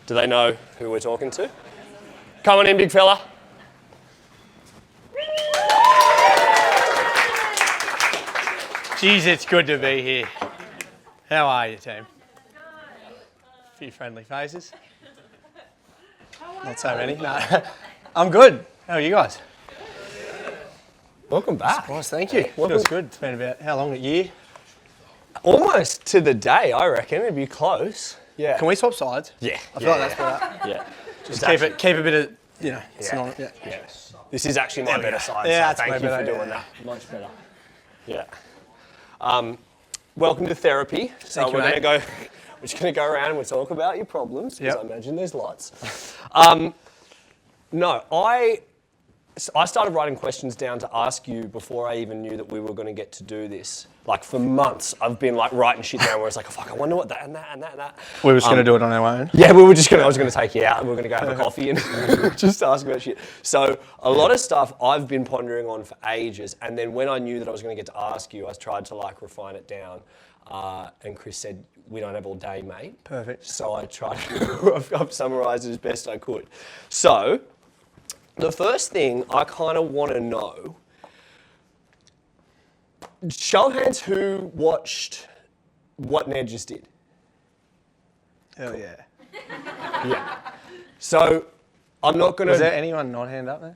Do they know who we're talking to? Come on in, big fella. Jeez, it's good to be here. How are you, team? A few friendly faces. Not so many. No, I'm good. How are you guys? Welcome back. Nice, thank you. Feels good. It's been about, how long, a year? Almost to the day, I reckon. It'd be close. Yeah. Can we swap sides? Yeah. I feel like that's better. Yeah. Just keep a bit of, you know, it's not, yeah. This is actually my better side, Yeah, so that's thank you way for better, doing that. Much better. Yeah. Welcome to therapy. So Thank you, mate. we're just going to go around and we'll talk about your problems, because I imagine there's lots. No, I started writing questions down to ask you before I even knew that we were going to get to do this. Like for months, I've been like writing shit down where it's like, oh, fuck, I wonder what that and that and that and that. We were just going to do it on our own. Yeah, I was going to take you out and we were going to go have a coffee and just ask about shit. So a lot of stuff I've been pondering on for ages, and then when I knew that I was going to get to ask you, I tried to like refine it down. And Chris said, we don't have all day, mate. Perfect. So I tried, I've summarised it as best I could. So the first thing I kind of want to know, show of hands who watched what Nedd just did. Hell yeah. Yeah. So I'm not going to... Was there anyone not hand up there?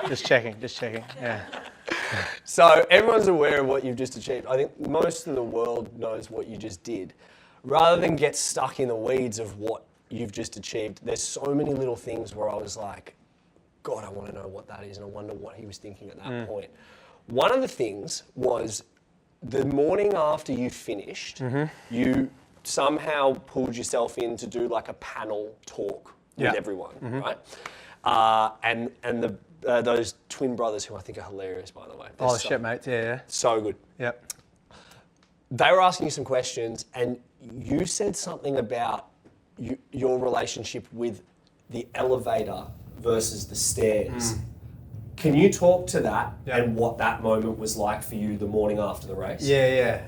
Just checking, yeah. So everyone's aware of what you've just achieved. I think most of the world knows what you just did. Rather than get stuck in the weeds of what you've just achieved, there's so many little things where I was like, God, I want to know what that is, and I wonder what he was thinking at that point. One of the things was the morning after you finished, you somehow pulled yourself in to do like a panel talk with everyone, right? And those twin brothers who I think are hilarious, by the way. Oh, the shipmates, yeah. So good. Yep. They were asking you some questions, and you said something about your relationship with the elevator versus the stairs. Can you talk to that and what that moment was like for you the morning after the race? Yeah.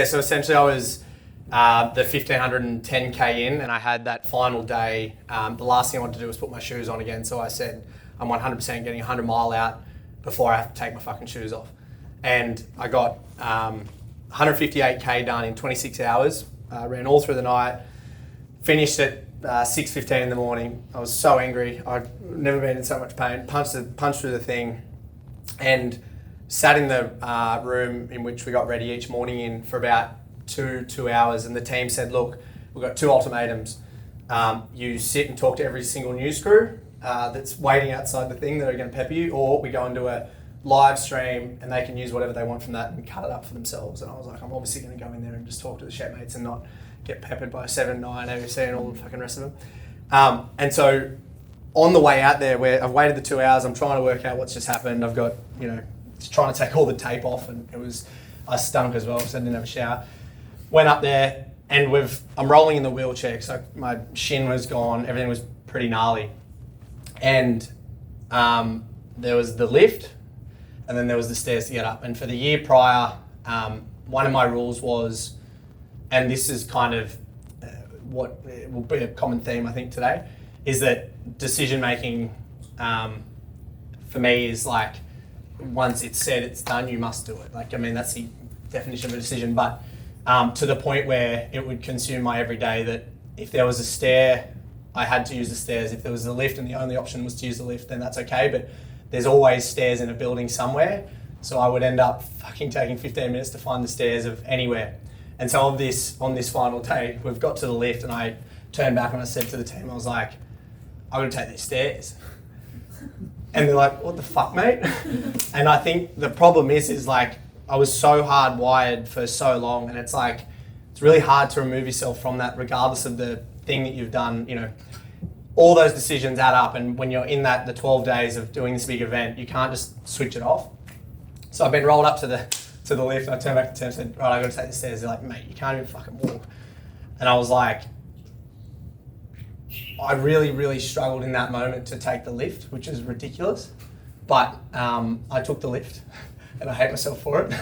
So essentially I was the 1510K in, and I had that final day. The last thing I wanted to do was put my shoes on again, so I said, I'm 100% getting 100 mile out before I have to take my fucking shoes off. And I got 158K done in 26 hours, ran all through the night, finished at 6:15 in the morning. I was so angry. I'd never been in so much pain. Punched through the thing, and sat in the room in which we got ready each morning in for about two hours. And the team said, look, we've got two ultimatums. You sit and talk to every single news crew that's waiting outside the thing that are going to pepper you, or we go into a live stream and they can use whatever they want from that and cut it up for themselves. And I was like, I'm obviously going to go in there and just talk to the shipmates and not get peppered by 7, 9, ABC and all the fucking rest of them. And so on the way out there, where I've waited the 2 hours, I'm trying to work out what's just happened. I've got, trying to take all the tape off, and I stunk as well, so I didn't have a shower. Went up there, and I'm rolling in the wheelchair, so my shin was gone, everything was pretty gnarly. And there was the lift, and then there was the stairs to get up. And for the year prior, one of my rules was, and this is kind of what will be a common theme I think today, is that decision making for me is like, once it's said, it's done, you must do it. That's the definition of a decision, but to the point where it would consume my everyday, that if there was a stair, I had to use the stairs. If there was a lift and the only option was to use the lift, then that's okay, but there's always stairs in a building somewhere, so I would end up fucking taking 15 minutes to find the stairs of anywhere. And so on this final day, we've got to the lift, and I turned back and I said to the team, I was like, I'm going to take these stairs. And they're like, what the fuck, mate? And I think the problem is like, I was so hardwired for so long, and it's like, it's really hard to remove yourself from that regardless of the thing that you've done. All those decisions add up, and when you're in the 12 days of doing this big event, you can't just switch it off. So I've been rolled up to the lift, and I turned back to the team and said, right, I've got to take the stairs. They're like, mate, you can't even fucking walk. And I was like, I really, really struggled in that moment to take the lift, which is ridiculous. But I took the lift, and I hate myself for it.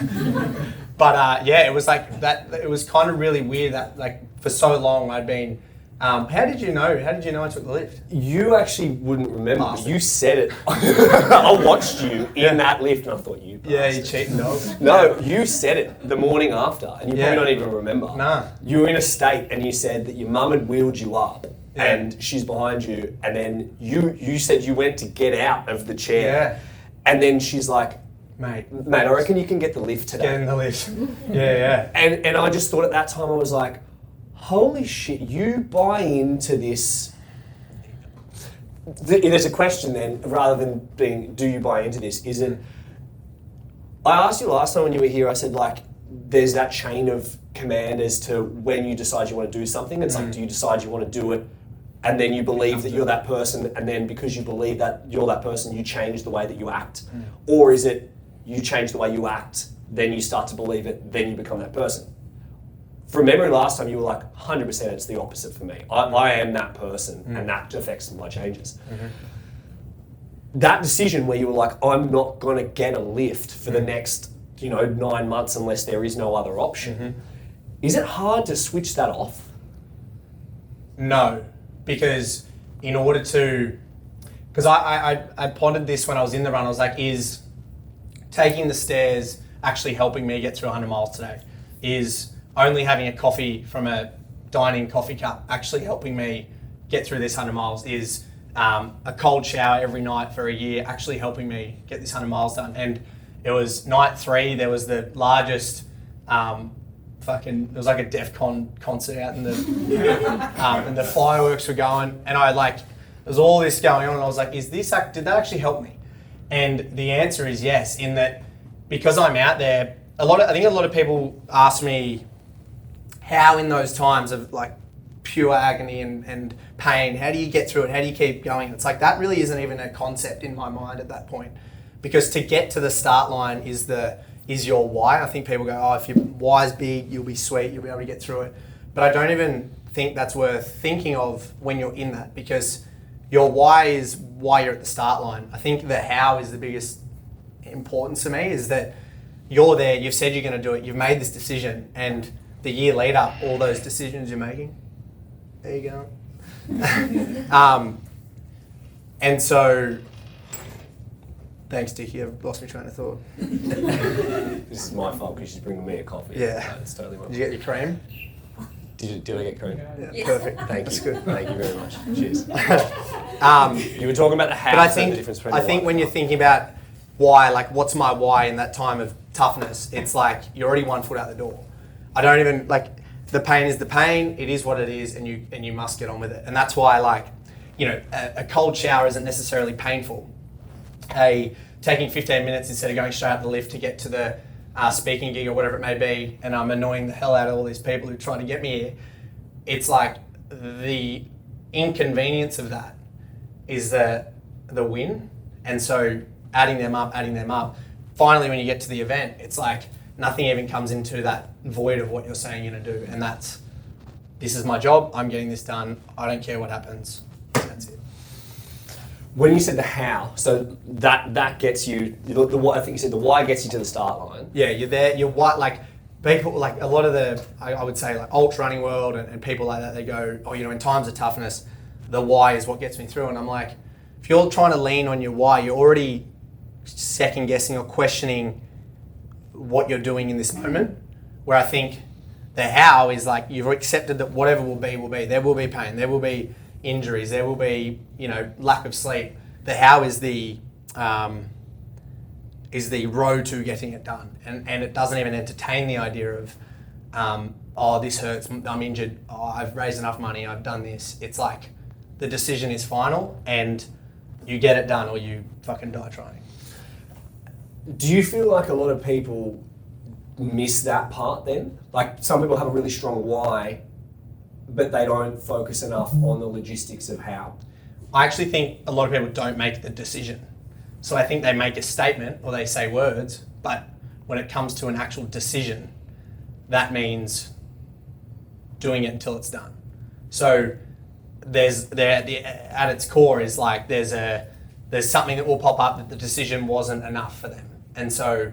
But it was like that. It was kind of really weird that, like, for so long I'd been How did you know? How did you know I took the lift? You actually wouldn't remember. Bastard. You said it. I watched you in that lift and I thought, you Yeah, you bastard. cheating dog. No, you said it the morning after, and you probably don't even remember. Nah. You were in a state, and you said that your mum had wheeled you up, Yeah. and she's behind you, and then you said you went to get out of the chair, and then she's like, Mate, I reckon you can get the lift today. get in the lift. Yeah. And I just thought at that time, I was like, holy shit, you buy into this. There's a question then, rather than being, do you buy into this? Is it, I asked you last time when you were here, I said like, there's that chain of command as to when you decide you want to do something. It's like, do you decide you want to do it and then you believe that you're that person, and then because you believe that you're that person, you change the way that you act? Or is it, you change the way you act, then you start to believe it, then you become that person? From memory last time, you were like, 100% it's the opposite for me. I am that person, and that affects my changes. That decision where you were like, I'm not going to get a lift for the next 9 months unless there is no other option. Is it hard to switch that off? No, because in order to, because I pondered this when I was in the run. I was like, is taking the stairs actually helping me get through 100 miles today? Is only having a coffee from a dining coffee cup actually helping me get through this 100 miles? Is a cold shower every night for a year actually helping me get this 100 miles done? And it was night 3, there was the largest it was like a DEF CON concert out in the and the fireworks were going, and there was all this going on, and I was like, did that actually help me? And the answer is yes, in that because I'm out there, I think a lot of people ask me how in those times of like pure agony and pain, how do you get through it? How do you keep going? It's like that really isn't even a concept in my mind at that point, because to get to the start line is your why. I think people go, oh, if your why's big, you'll be sweet, you'll be able to get through it. But I don't even think that's worth thinking of when you're in that, because your why is why you're at the start line. I think the how is the biggest importance to me, is that you're there, you've said you're going to do it, you've made this decision, and the year later, all those decisions you're making, there you go. And so, thanks, Dickie, I've lost my train of thought. This is my fault because she's bringing me a coffee. Yeah. It's totally my fault. Did you get your cream? Did I get cream? Yeah, Yes. perfect. Thank you. That's good. Thank you very much. Cheers. Um, You were talking about the how. But I so the difference think between the when why. you're thinking about why, like what's my why in that time of toughness, it's like you're already 1 foot out the door. I don't even the pain is the pain. It is what it is, and you must get on with it. And that's why a cold shower isn't necessarily painful. Taking 15 minutes instead of going straight up the lift to get to the speaking gig or whatever it may be, and I'm annoying the hell out of all these people who are trying to get me here. It's like the inconvenience of that is the win. And so adding them up, finally when you get to the event, it's like nothing even comes into that void of what you're saying you're going to do. And this is my job, I'm getting this done, I don't care what happens, that's it. When you said the how, so that gets you, I think you said the why gets you to the start line. Yeah, you're there, you're what, people, a lot of the, I would say ultra running world and people like that, they go, oh, in times of toughness, the why is what gets me through. And I'm like, if you're trying to lean on your why, you're already second guessing or questioning what you're doing in this moment. Where I think the how is you've accepted that whatever will be, will be. There will be pain, there will be injuries, there will be, lack of sleep. The how is the road to getting it done. And it doesn't even entertain the idea of, oh, this hurts, I'm injured, oh, I've raised enough money, I've done this. It's like the decision is final and you get it done or you fucking die trying. Do you feel like a lot of people miss that part then? Like some people have a really strong why, but they don't focus enough on the logistics of how. I actually think a lot of people don't make the decision. So I think they make a statement or they say words, but when it comes to an actual decision, that means doing it until it's done. So at its core is there's something that will pop up that the decision wasn't enough for them. And so,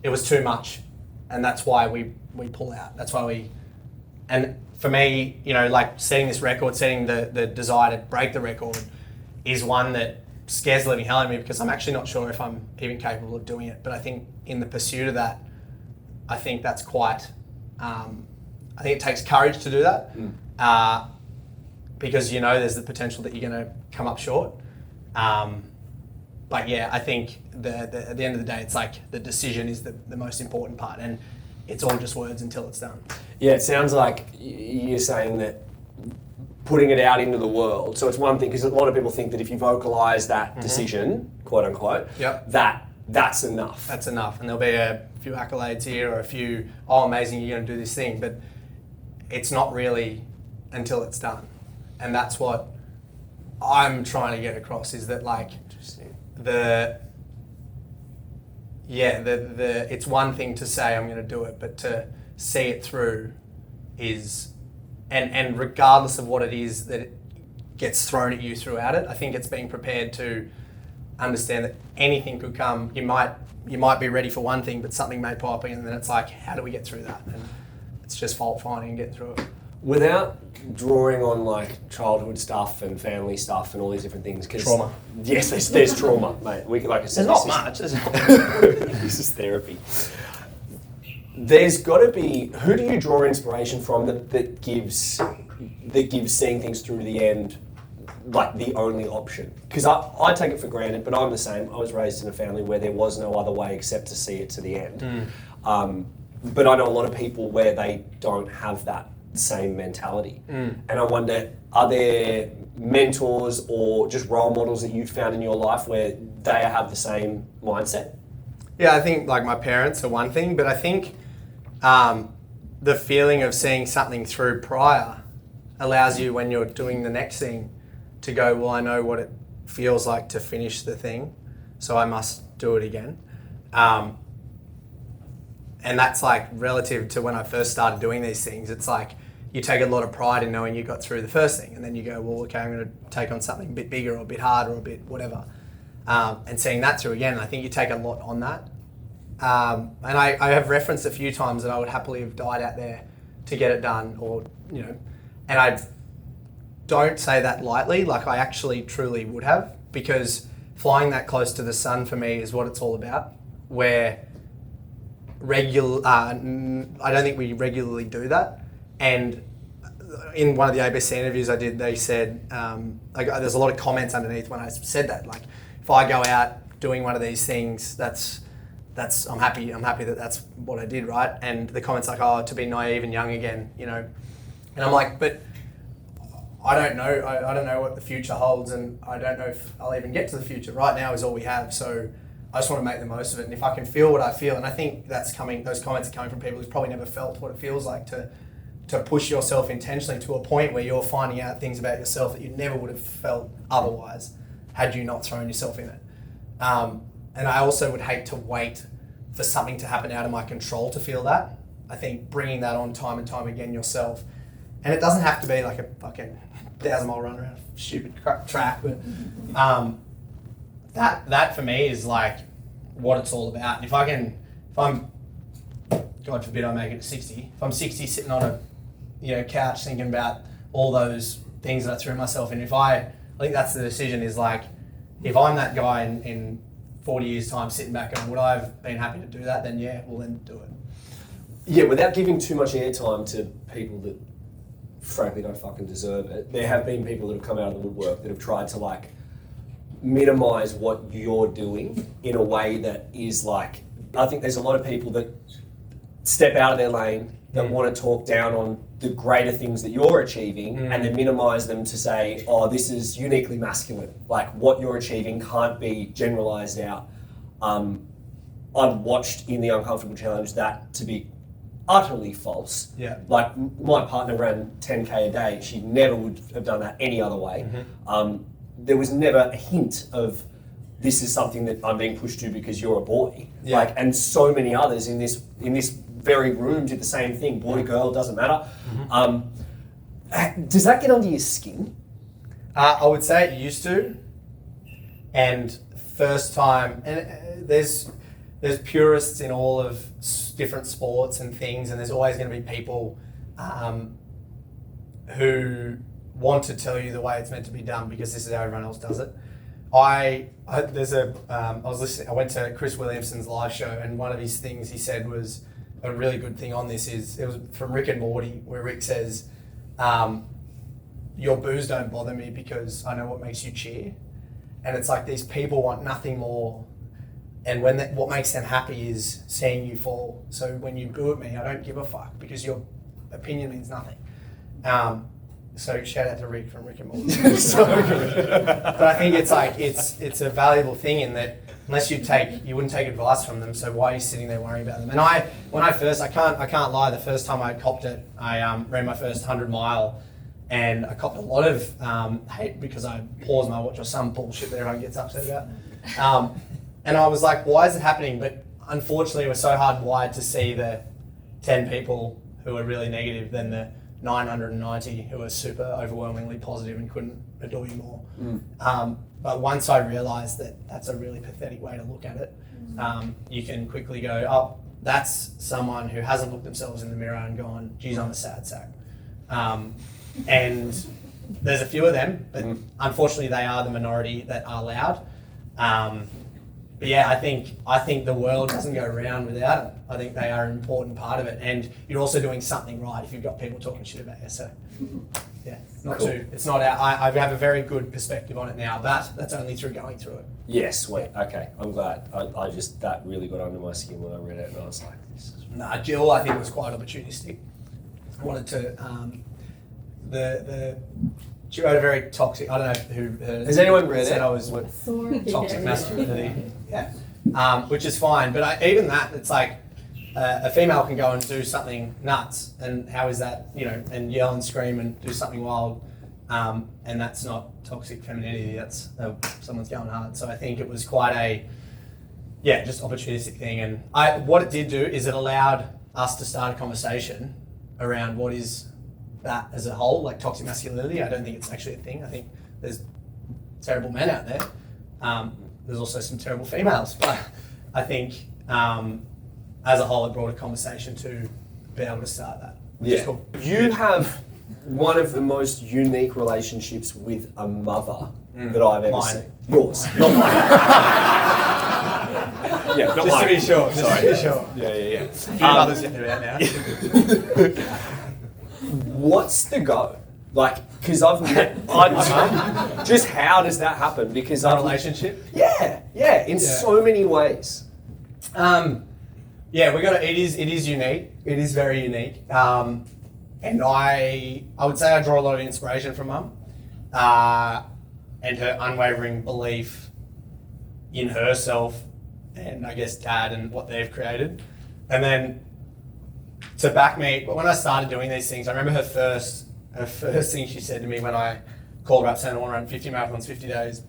it was too much. And that's why we pull out. That's why and for me, you know, like setting this record, setting the desire to break the record is one that scares the living hell out of me, because I'm actually not sure if I'm even capable of doing it. But I think in the pursuit of that, I think that's quite, I think it takes courage to do that, because you know there's the potential that you're going to come up short. But yeah, I think at the end of the day, it's like the decision is the most important part, and it's all just words until it's done. Yeah, it sounds like you're saying that putting it out into the world. So it's one thing, because a lot of people think that if you vocalise that decision, quote unquote, that's enough. That's enough. And there'll be a few accolades here or a few, oh, amazing, you're going to do this thing. But it's not really until it's done. And that's what I'm trying to get across, is that like it's one thing to say I'm going to do it, but to see it through is, and regardless of what it is that it gets thrown at you throughout it, I think it's being prepared to understand that anything could come. You might be ready for one thing, but something may pop in, and then it's like, how do we get through that? And it's just fault finding and getting through it. Without drawing on like childhood stuff and family stuff and all these different things, because trauma. Yes, there's trauma, mate. Like I said, There's not much. This is therapy. There's got to be. Who do you draw inspiration from that gives seeing things through to the end like the only option? Because I take it for granted, but I'm the same. I was raised in a family where there was no other way except to see it to the end. But I know a lot of people where they don't have that same mentality. And I wonder, are there mentors or just role models that you've found in your life where they have the same mindset? Yeah, I think like my parents are one thing, but I think the feeling of seeing something through prior allows you, when you're doing the next thing, to go, well, I know what it feels like to finish the thing, so I must do it again. And that's like relative to when I first started doing these things. It's like you take a lot of pride in knowing you got through the first thing, and then you go, well, okay, I'm going to take on something a bit bigger or a bit harder or a bit whatever. And seeing that through again, I think you take a lot on that. And I have referenced a few times that I would happily have died out there to get it done, or, you know, and I don't say that lightly, like I actually truly would have, because flying that close to the sun for me is what it's all about, where I don't think we regularly do that. And in one of the ABC interviews I did, they said, like, there's a lot of comments underneath when I said that, like, if I go out doing one of these things, I'm happy that that's what I did, right? And the comments like, oh, to be naive and young again, you know. And I'm like, but I don't know. I don't know what the future holds, and I don't know if I'll even get to the future. Right now is all we have, so I just want to make the most of it. And if I can feel what I feel, and I think those comments are coming from people who've probably never felt what it feels like to push yourself intentionally to a point where you're finding out things about yourself that you never would have felt otherwise had you not thrown yourself in it. And I also would hate to wait for something to happen out of my control to feel that. I think bringing that on time and time again yourself, and it doesn't have to be like a fucking 1,000-mile run around a stupid track, but that for me is like what it's all about. And if I'm, God forbid I make it to 60, if I'm 60 sitting on a couch thinking about all those things that I threw myself in, I think that's the decision, is like, if I'm that guy in 40 years time sitting back and would I have been happy to do that, then yeah, well then do it. Yeah, without giving too much airtime to people that frankly don't fucking deserve it. There have been people that have come out of the woodwork that have tried to like minimize what you're doing in a way that is like, I think there's a lot of people that step out of their lane that want to talk down on the greater things that you're achieving and then minimize them to say, oh, this is uniquely masculine. Like what you're achieving can't be generalized out. I've watched in the Uncomfortable Challenge that to be utterly false. Yeah. Like my partner ran 10K a day. She never would have done that any other way. There was never a hint of this is something that I'm being pushed to because you're a boy. Yeah. Like, and so many others in this very room did the same thing. Boy, girl, doesn't matter. Does that get under your skin? I would say it used to. And first time, and there's purists in all of different sports and things, and there's always going to be people who want to tell you the way it's meant to be done because this is how everyone else does it. I went to Chris Williamson's live show, and one of his things he said was a really good thing on this it was from Rick and Morty, where Rick says, your boos don't bother me because I know what makes you cheer. And it's like these people want nothing more, and what makes them happy is seeing you fall. So when you boo at me, I don't give a fuck because your opinion means nothing. So shout out to Rick from Rick and Morty. But I think it's like it's a valuable thing in that unless you wouldn't take advice from them. So why are you sitting there worrying about them? And I can't lie. The first time I copped it, I ran my first 100-mile, and I copped a lot of hate because I paused my watch or some bullshit that everyone gets upset about. And I was like, why is it happening? But unfortunately, we're so hardwired to see the 10 people who are really negative than the 990 who are super overwhelmingly positive and couldn't adore you more. But once I realised that that's a really pathetic way to look at it, you can quickly go, oh, that's someone who hasn't looked themselves in the mirror and gone, geez, I'm a sad sack. And there's a few of them, but unfortunately they are the minority that are loud. But yeah, I think the world doesn't go round without them. I think they are an important part of it, and you're also doing something right if you've got people talking shit about you. So yeah, it's not out. I have a very good perspective on it now, but that's only through going through it. Yes, wait, okay, I'm glad. I just, that really got under my skin when I read it, and I was like, this is... Nah, Jill, I think was quite opportunistic. I wanted to, she wrote a very toxic, I don't know who has anyone read said it? I was toxic masculinity. Yeah. Which is fine, but even that, it's like a female can go and do something nuts, and how is that, and yell and scream and do something wild, and that's not toxic femininity, that's someone's going hard. So I think it was quite a, just opportunistic thing. And what it did do is it allowed us to start a conversation around what is that as a whole, like toxic masculinity. I don't think it's actually a thing. I think there's terrible men out there. There's also some terrible females, but I think as a whole it brought a conversation to be able to start that. Which is cool. You have one of the most unique relationships with a mother that I've ever seen. Yours, not mine. Yeah, not just mine. To be sure. Sorry. To be sure. Yeah. A few mothers in there out now. What's the go? Like, because I've met, just how does that happen? Because Our relationship? Yeah, in so many ways. We got it is unique. It is very unique. And I would say I draw a lot of inspiration from Mum, and her unwavering belief in herself and I guess Dad and what they've created. And then to back me, when I started doing these things, I remember her first thing she said to me when I called her up saying I want to run 50 marathons, 50 days.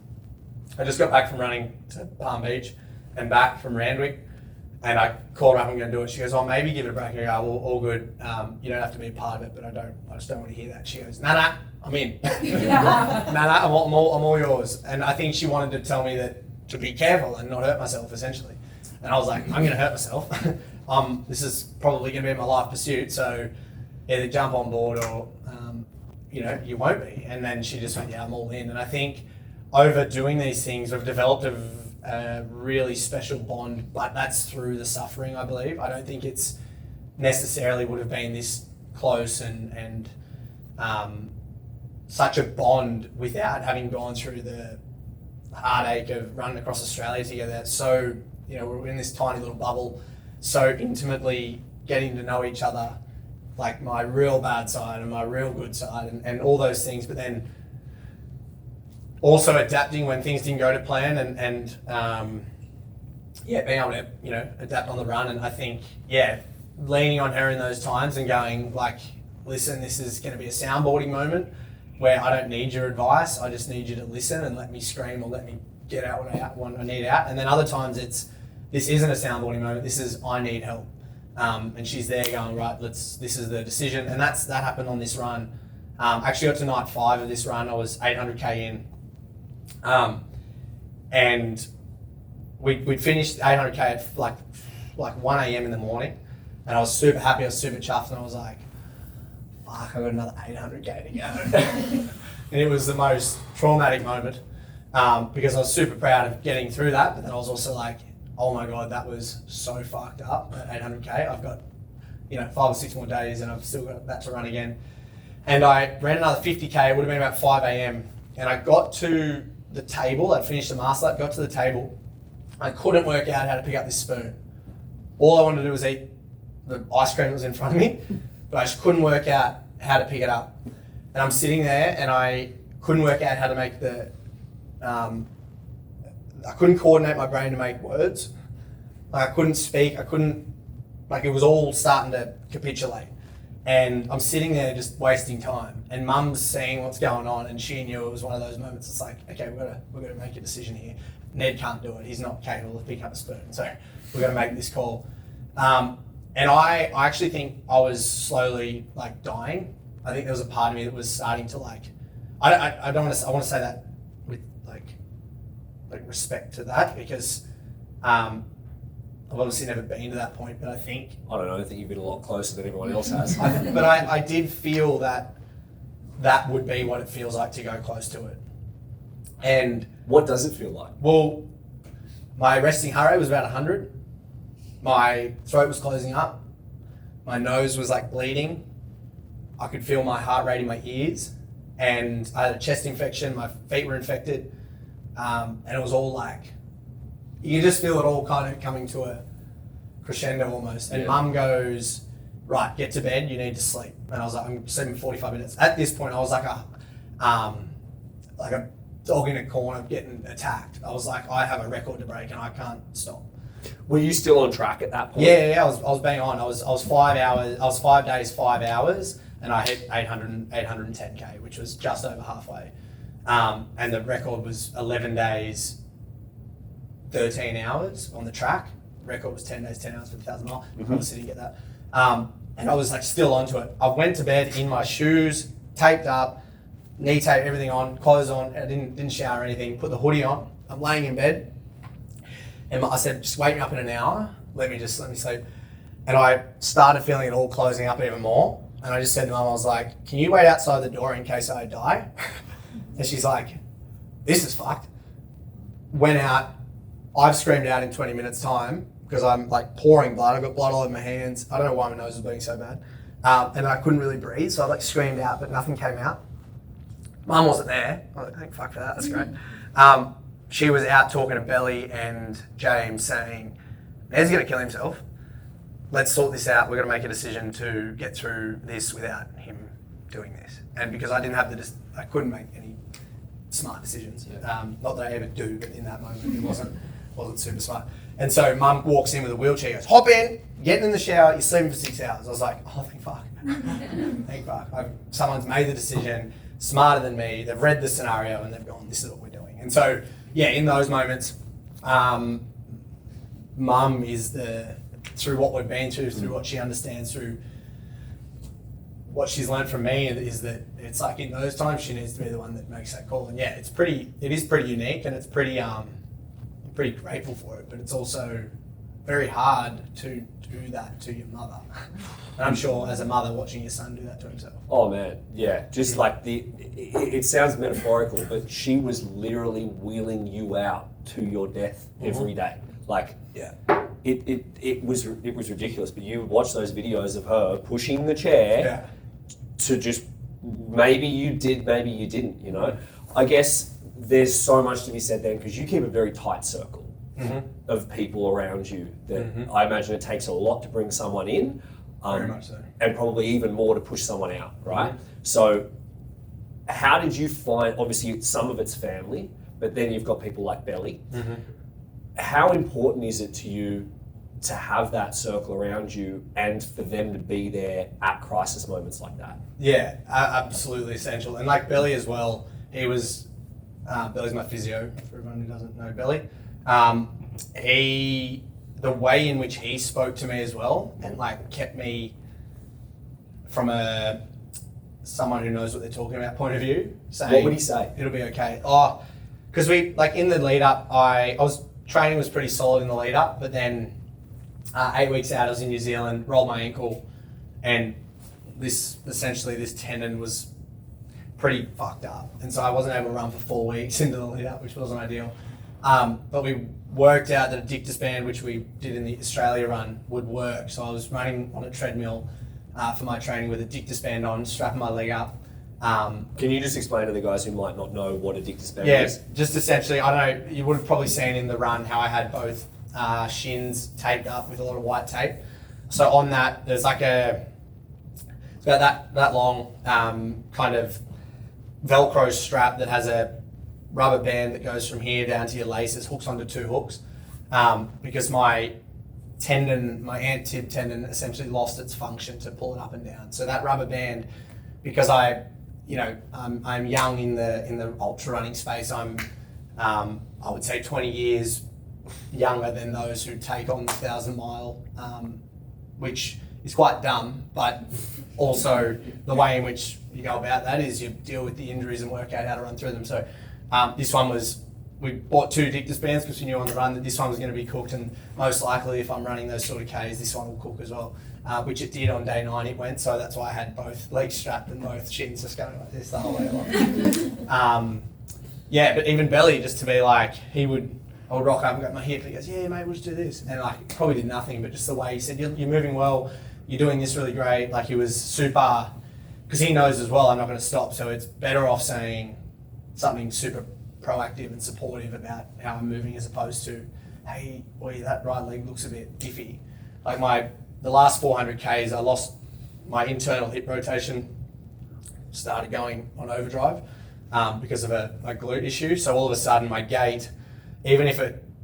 I just got back from running to Palm Beach and back from Randwick, and I called her up, I'm going to do it. She goes, oh, maybe give it a break. I go, well, all good. You don't have to be a part of it, but I just don't want to hear that. She goes, nah, I'm in. I'm all yours. And I think she wanted to tell me that to be careful and not hurt myself, essentially. And I was like, I'm going to hurt myself. This is probably going to be my life pursuit, so either jump on board or, you won't be. And then she just went, yeah, I'm all in. And I think over doing these things, we've developed a really special bond, but that's through the suffering, I believe. I don't think it's necessarily would have been this close and such a bond without having gone through the heartache of running across Australia together. So, we're in this tiny little bubble, so intimately getting to know each other, like my real bad side and my real good side and all those things, but then also adapting when things didn't go to plan and being able to, adapt on the run. And I think, leaning on her in those times and going like, listen, this is going to be a soundboarding moment where I don't need your advice. I just need you to listen and let me scream or let me get out what I need out. And then other times this isn't a soundboarding moment. This is, I need help. And she's there going, right, this is the decision. And that happened on this run. Actually got to night 5 of this run. I was 800k in. And we'd finished 800k at like 1 a.m. in the morning. And I was super happy. I was super chuffed. And I was like, fuck, I got another 800k to go. And it was the most traumatic moment because I was super proud of getting through that, but then I was also like, oh my God, that was so fucked up at 800k. I've got, 5 or 6 more days and I've still got that to run again. And I ran another 50k, it would have been about 5 a.m. And I got to the table, I'd finished the master lap, got to the table. I couldn't work out how to pick up this spoon. All I wanted to do was eat the ice cream that was in front of me, but I just couldn't work out how to pick it up. And I'm sitting there and I couldn't work out how to make I couldn't coordinate my brain to make words. I couldn't speak, it was all starting to capitulate. And I'm sitting there just wasting time. And Mum's seeing what's going on and she knew it was one of those moments. It's like, okay, we're gonna make a decision here. Nedd can't do it, he's not capable of picking up a spoon. So we're gonna make this call. And I actually think I was slowly dying. I think there was a part of me that was starting to I want to say that with respect to that because I've obviously never been to that point, but I think I think you've been a lot closer than everyone else has. But I did feel that would be what it feels like to go close to it. And what does it feel like? Well, my resting heart rate was about 100. My throat was closing up. My nose was bleeding. I could feel my heart rate in my ears. And I had a chest infection. My feet were infected. And it was all you can just feel it all kind of coming to a crescendo almost. And Mum goes, right, get to bed, you need to sleep. And I was like, I'm sleeping 45 minutes. At this point, I was like a dog in a corner getting attacked. I was like, I have a record to break and I can't stop. Were you still on track at that point? Yeah, I was bang on. I was 5 hours. I was 5 days, 5 hours, and I hit 810k, which was just over halfway. And the record was 11 days, 13 hours on the track. Record was 10 days, 10 hours for the 1,000 mile. Obviously didn't get that. And I was still onto it. I went to bed in my shoes, taped up, knee tape, everything on, clothes on. I didn't shower or anything. Put the hoodie on. I'm laying in bed. And I said, just wake me up in an hour. Let me sleep. And I started feeling it all closing up even more. And I just said to Mum, I was like, can you wait outside the door in case I die? And she's like, this is fucked. Went out. I've screamed out in 20 minutes time because I'm pouring blood. I've got blood all over my hands. I don't know why my nose was bleeding so bad. And I couldn't really breathe. So I screamed out, but nothing came out. Mum wasn't there. I was like, thank fuck for that. That's great. She was out talking to Belly and James saying, Ned's going to kill himself. Let's sort this out. We're going to make a decision to get through this without him doing this. And because I didn't have I couldn't make any smart decisions. Not that I ever do, but in that moment it wasn't super smart. And so Mum walks in with a wheelchair, goes, hop in, get in the shower, you're sleeping for 6 hours. I was like, oh, thank fuck. Thank fuck. Someone's made the decision, smarter than me, they've read the scenario and they've gone, this is what we're doing. And so, yeah, in those moments, Mum is through what we've been through what she understands, through what she's learned from me, is that it's in those times she needs to be the one that makes that call. And yeah, it is pretty unique, and it's pretty grateful for it, but it's also very hard to do that to your mother. And I'm sure as a mother watching your son do that to himself. Oh man, yeah. Just it sounds metaphorical, but she was literally wheeling you out to your death every day. It was ridiculous. But you watch those videos of her pushing the chair to just, maybe you did, maybe you didn't, I guess there's so much to be said then, because you keep a very tight circle of people around you that I imagine it takes a lot to bring someone in. Very much so. And probably even more to push someone out, right? So how did you find, obviously some of it's family, but then you've got people like Belly. How important is it to you to have that circle around you and for them to be there at crisis moments like that? Yeah, absolutely essential. And like Belly as well, he was, Belly's my physio, for everyone who doesn't know Belly. The way in which he spoke to me as well and kept me from someone who knows what they're talking about point of view, saying, what would he say? It'll be okay. Oh, because we, in the lead up, training was pretty solid in the lead up, but then 8 weeks out, I was in New Zealand, rolled my ankle, and this tendon was pretty fucked up, and so I wasn't able to run for 4 weeks into the lead up, which wasn't ideal. But we worked out that a dictus band, which we did in the Australia run, would work. So I was running on a treadmill for my training with a dictus band on, strapping my leg up. Can you just explain to the guys who might not know what a dictus band Yeah, is? just essentially, I don't know, you would have probably seen in the run how I had both shins taped up with a lot of white tape. So on that, there's like it's about that long kind of Velcro strap that has a rubber band that goes from here down to your laces, hooks onto 2 hooks. Because my tendon, my ant-tib tendon, essentially lost its function to pull it up and down. So that rubber band, because I'm young in the ultra running space. I'm I would say 20 years younger than those who take on the 1,000 mile, which is quite dumb, but also the way in which you go about that is you deal with the injuries and work out how to run through them. So this one was, we bought 2 dictus bands because we knew on the run that this one was going to be cooked, and most likely if I'm running those sort of Ks, this one will cook as well, which it did on day 9, it went, so that's why I had both legs strapped and both shins just going like this the whole way along. Yeah, but even Belly, just to be like, I would rock up and go my hip, he goes, yeah mate, we'll just do this. And like, probably did nothing, but just the way he said, you're moving well, you're doing this really great. Like he was super, because he knows as well I'm not going to stop, so it's better off saying something super proactive and supportive about how I'm moving as opposed to, hey, boy, that right leg looks a bit iffy. Like the last 400 Ks, I lost my internal hip rotation, started going on overdrive because of a glute issue. So all of a sudden my gait, even if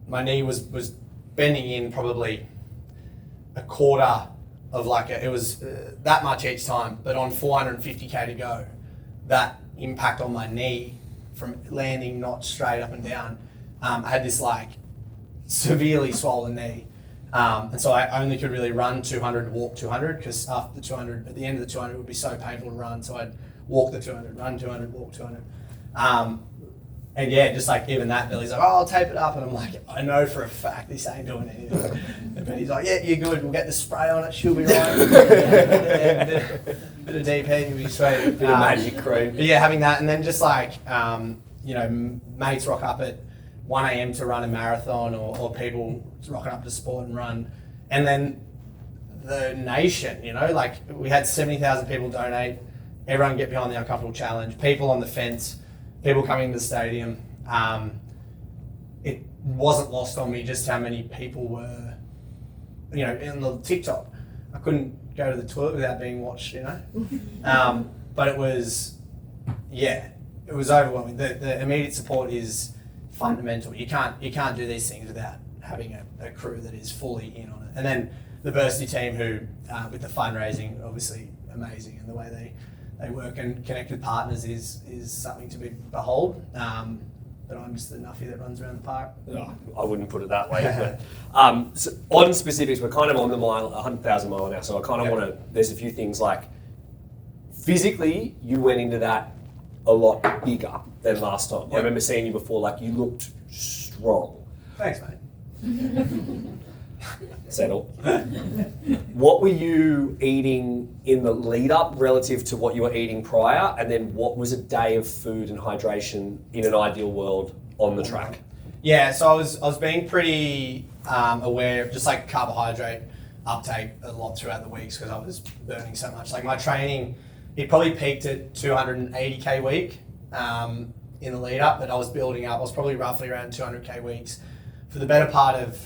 my knee was bending in probably a quarter of it was that much each time, but on 450K to go, that impact on my knee from landing not straight up and down, I had this severely swollen knee. And so I only could really run 200 and walk 200 because after the 200, at the end of the 200, it would be so painful to run. So I'd walk the 200, run 200, walk 200. And yeah, just even that, Billy's like, oh, I'll tape it up. And I'm like, I know for a fact this ain't doing anything. But he's like, yeah, you're good. We'll get the spray on it. She'll be right. Bit of deep head, you'll be sweet. Bit of magic cream. But yeah, having that. And then just mates rock up at 1 a.m. to run a marathon or people rocking up to sport and run. And then the nation, we had 70,000 people donate. Everyone get behind the Uncomfortable Challenge. People on the fence. People coming to the stadium. It wasn't lost on me just how many people were, in the TikTok. I couldn't go to the toilet without being watched, But it was overwhelming. The immediate support is fundamental. You can't do these things without having a crew that is fully in on it. And then the Bursty team who, with the fundraising, obviously amazing, and the way they work and connect with partners is something to behold. But I'm just the nuffy that runs around the park. No, I wouldn't put it that way. But so on specifics, we're kind of on the 100,000 mile now, so I kind of want to, there's a few things physically, you went into that a lot bigger than last time. Yep. I remember seeing you before, you looked strong. Thanks, mate. Settle. What were you eating in the lead up relative to what you were eating prior? And then what was a day of food and hydration in an ideal world on the track? Yeah, so I was being pretty aware of just carbohydrate uptake a lot throughout the weeks because I was burning so much. My training, it probably peaked at 280K week in the lead up, but I was building up. I was probably roughly around 200K weeks for the better part of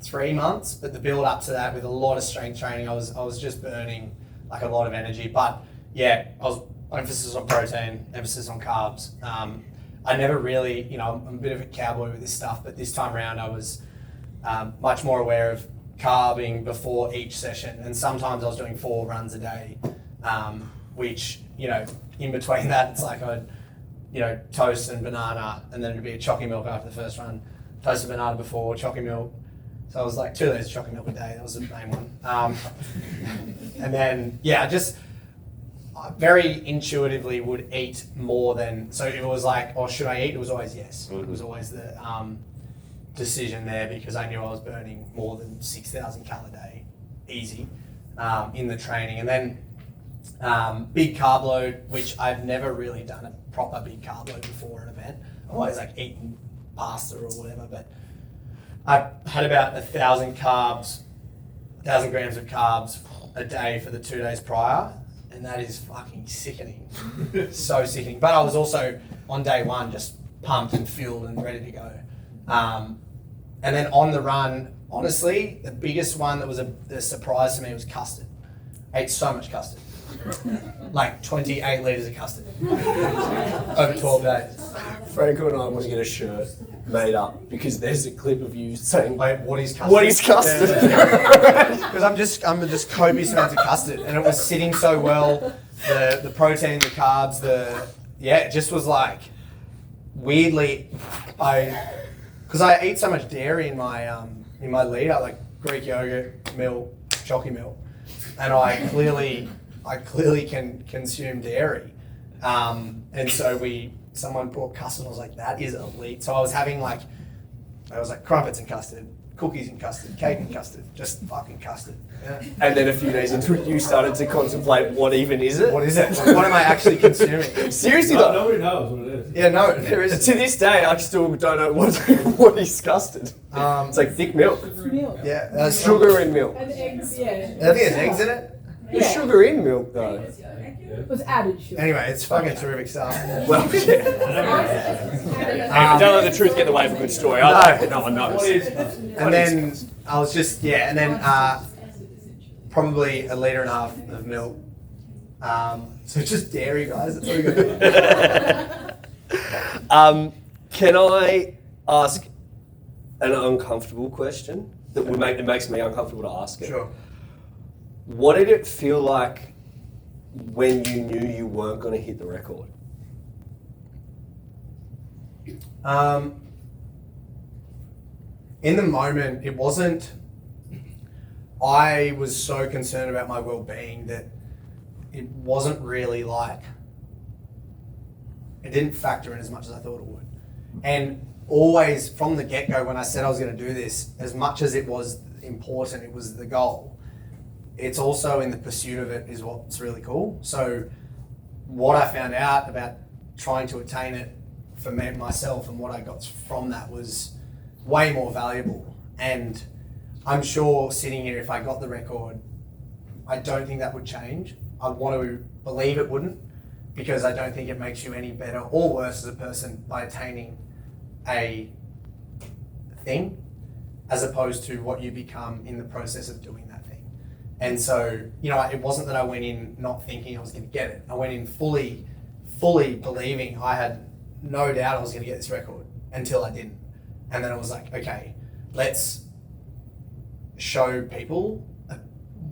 3 months, but the build up to that with a lot of strength training, I was just burning a lot of energy. But yeah, I was emphasis on protein, emphasis on carbs. I never really, I'm a bit of a cowboy with this stuff, but this time around I was much more aware of carbing before each session. And sometimes I was doing 4 runs a day, which, in between that, it's I'd, toast and banana, and then it'd be a chocky milk after the first run, toast and banana before, chocky milk. So I was 2 liters of chocolate milk a day. That was the main one. And then, I very intuitively would eat more than, so it was should I eat? It was always yes. It was always the decision there because I knew I was burning more than 6,000 cal a day, easy. in the training. And then big carb load, which I've never really done a proper big carb load before an event. I've always like eaten pasta or whatever, but I had about 1,000 grams of carbs a day for the 2 days prior, and that is fucking sickening. So sickening. But I was also on day one just pumped and fueled and ready to go. And then on the run, honestly, the biggest one that was a surprise to me was custard. I ate so much custard. Like 28 litres of custard over 12 days. Franco and I want to get a shirt made up because there's a clip of you saying, Wait, what is custard? "What is custard?" Because I'm just copious amounts of custard, and it was sitting so well. The protein, the carbs, it just was like weirdly, because I eat so much dairy in my lead up, like Greek yogurt, milk, chalky milk, and I clearly can consume dairy, and so someone brought custard, and I was like, that is elite. So I was having crumpets and custard, cookies and custard, cake and custard, just fucking custard. Yeah. And then a few days into it, you started to contemplate, what even is it? What is it? What am I actually consuming? Seriously though. Nobody knows what it is. Yeah, no, there is. To this day, I still don't know what is custard. It's like thick milk. It's milk. Yeah, that's Sugar in milk. And eggs, yeah. I think there's eggs in it. There's sugar in milk though. It was added sugar. Anyway, it's fucking terrific stuff. Well, yeah. Don't let the truth get in the way of a good story. No one knows. And then I was just, and then probably 1.5 litres of milk. So just dairy, guys. It's all good. Can I ask an uncomfortable question that makes me uncomfortable to ask it? Sure. What did it feel like when you knew you weren't going to hit the record? In the moment, it wasn't. I was so concerned about my well-being that it wasn't really like. It didn't factor in as much as I thought it would. And always from the get-go, when I said I was going to do this, as much as it was important, it was the goal. It's also in the pursuit of it is what's really cool. So what I found out about trying to attain it for myself and what I got from that was way more valuable. And I'm sure sitting here, if I got the record, I don't think that would change. I want to believe it wouldn't, because I don't think it makes you any better or worse as a person by attaining a thing, as opposed to what you become in the process of doing that thing. And so, it wasn't that I went in not thinking I was going to get it. I went in fully believing I had no doubt I was going to get this record until I didn't. And then I was like, okay, let's show people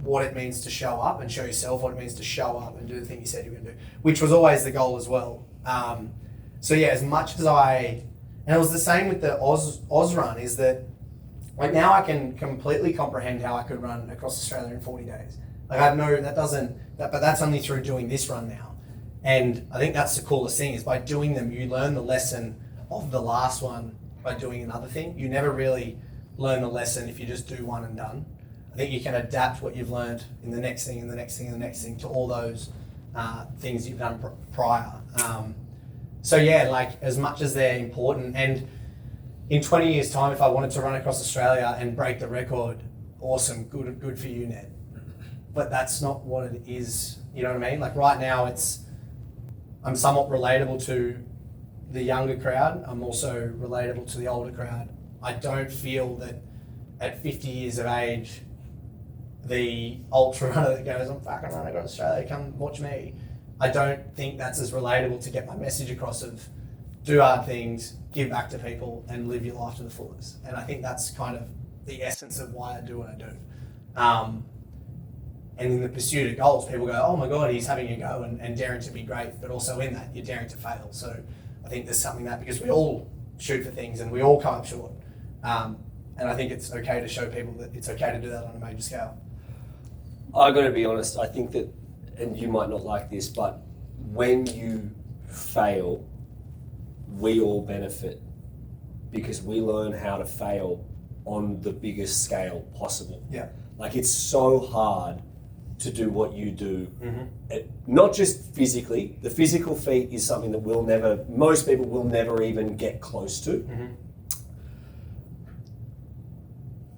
what it means to show up and show yourself what it means to show up and do the thing you said you were going to do, which was always the goal as well. So yeah, as much as and it was the same with the Oz run, is that like now I can completely comprehend how I could run across Australia in 40 days. Like I know but that's only through doing this run now. And I think that's the coolest thing, is by doing them, you learn the lesson of the last one by doing another thing. You never really learn the lesson if you just do one and done. I think you can adapt what you've learned in the next thing and the next thing and the next thing to all those things you've done prior. So yeah, like as much as they're important, and in 20 years time, if I wanted to run across Australia and break the record, awesome, good for you, Ned. But that's not what it is, you know what I mean? Like right now I'm somewhat relatable to the younger crowd. I'm also relatable to the older crowd. I don't feel that at 50 years of age, the ultra runner that goes, I'm fucking running across Australia, come watch me. I don't think that's as relatable to get my message across of do hard things, give back to people, and live your life to the fullest. And I think that's kind of the essence of why I do what I do. And in the pursuit of goals, people go, oh my God, he's having a go and daring to be great, but also in that, you're daring to fail. So I think there's something that, because we all shoot for things and we all come up short. And I think it's okay to show people that it's okay to do that on a major scale. I got to be honest, I think that, and you might not like this, but when you fail, we all benefit, because we learn how to fail on the biggest scale possible. Yeah. Like it's so hard to do what you do. Not just physically. The physical feat is something that most people will never even get close to.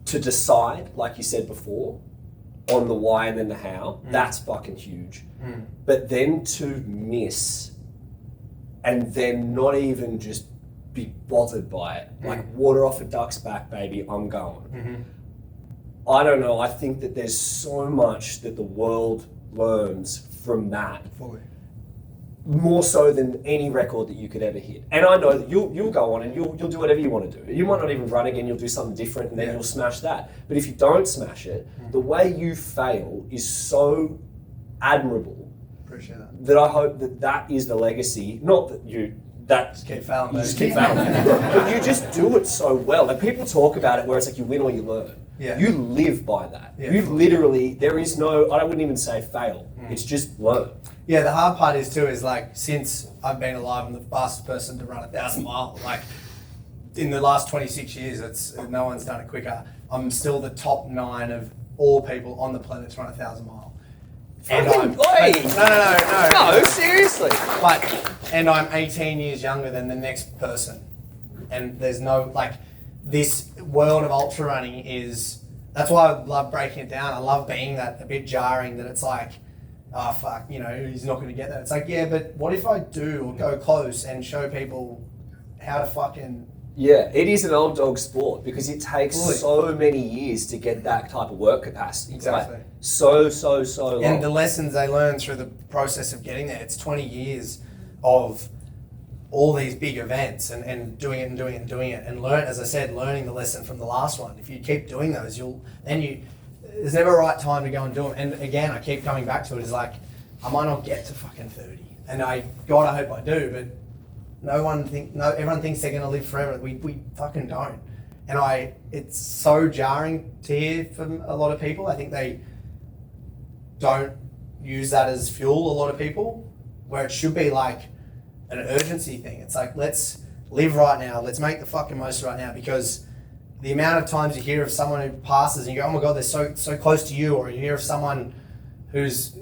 To decide, like you said before, on the why and then the how, that's fucking huge. But then to miss and then not even just be bothered by it, like water off a duck's back, baby, I'm going. I don't know, I think that there's so much that the world learns from that. Fully. More so than any record that you could ever hit. And I know that you'll go on and you'll do whatever you want to do. You might not even run again, you'll do something different and then you'll smash that. But if you don't smash it, the way you fail is so admirable. Appreciate that. That I hope that is the legacy. Not that just keep failing. You just keep failing. But you just do it so well. Like people talk about it where it's like you win or you learn. Yeah. You live by that. Yeah. You literally, there is no, I wouldn't even say fail. It's just learn. Yeah, the hard part is too, is like, since I've been alive, I'm the fastest person to run 1,000 miles. Like, in the last 26 years, no one's done it quicker. I'm still the top 9 of all people on the planet to run 1,000 miles. And No, seriously. And I'm 18 years younger than the next person. And there's no, like, this world of ultra running is, that's why I love breaking it down. I love being that a bit jarring, that it's like, oh fuck, he's not going to get that. It's like, yeah, but what if I do, or go close and show people how to fucking... Yeah, it is an old dog sport because it takes so many years to get that type of work capacity. Exactly. Right? So long. And the lessons they learn through the process of getting there, it's 20 years of all these big events and doing it and learn, as I said, learning the lesson from the last one. If you keep doing those, there's never a right time to go and do them. And again, I keep coming back to it, is like, I might not get to fucking 30. And I hope I do, but everyone thinks they're gonna live forever. We fucking don't. And it's so jarring to hear from a lot of people. I think they don't use that as fuel, a lot of people, where it should be like an urgency thing. It's like, let's live right now. Let's make the fucking most right now, because the amount of times you hear of someone who passes and you go, oh my God, they're so close to you, or you hear of someone who's,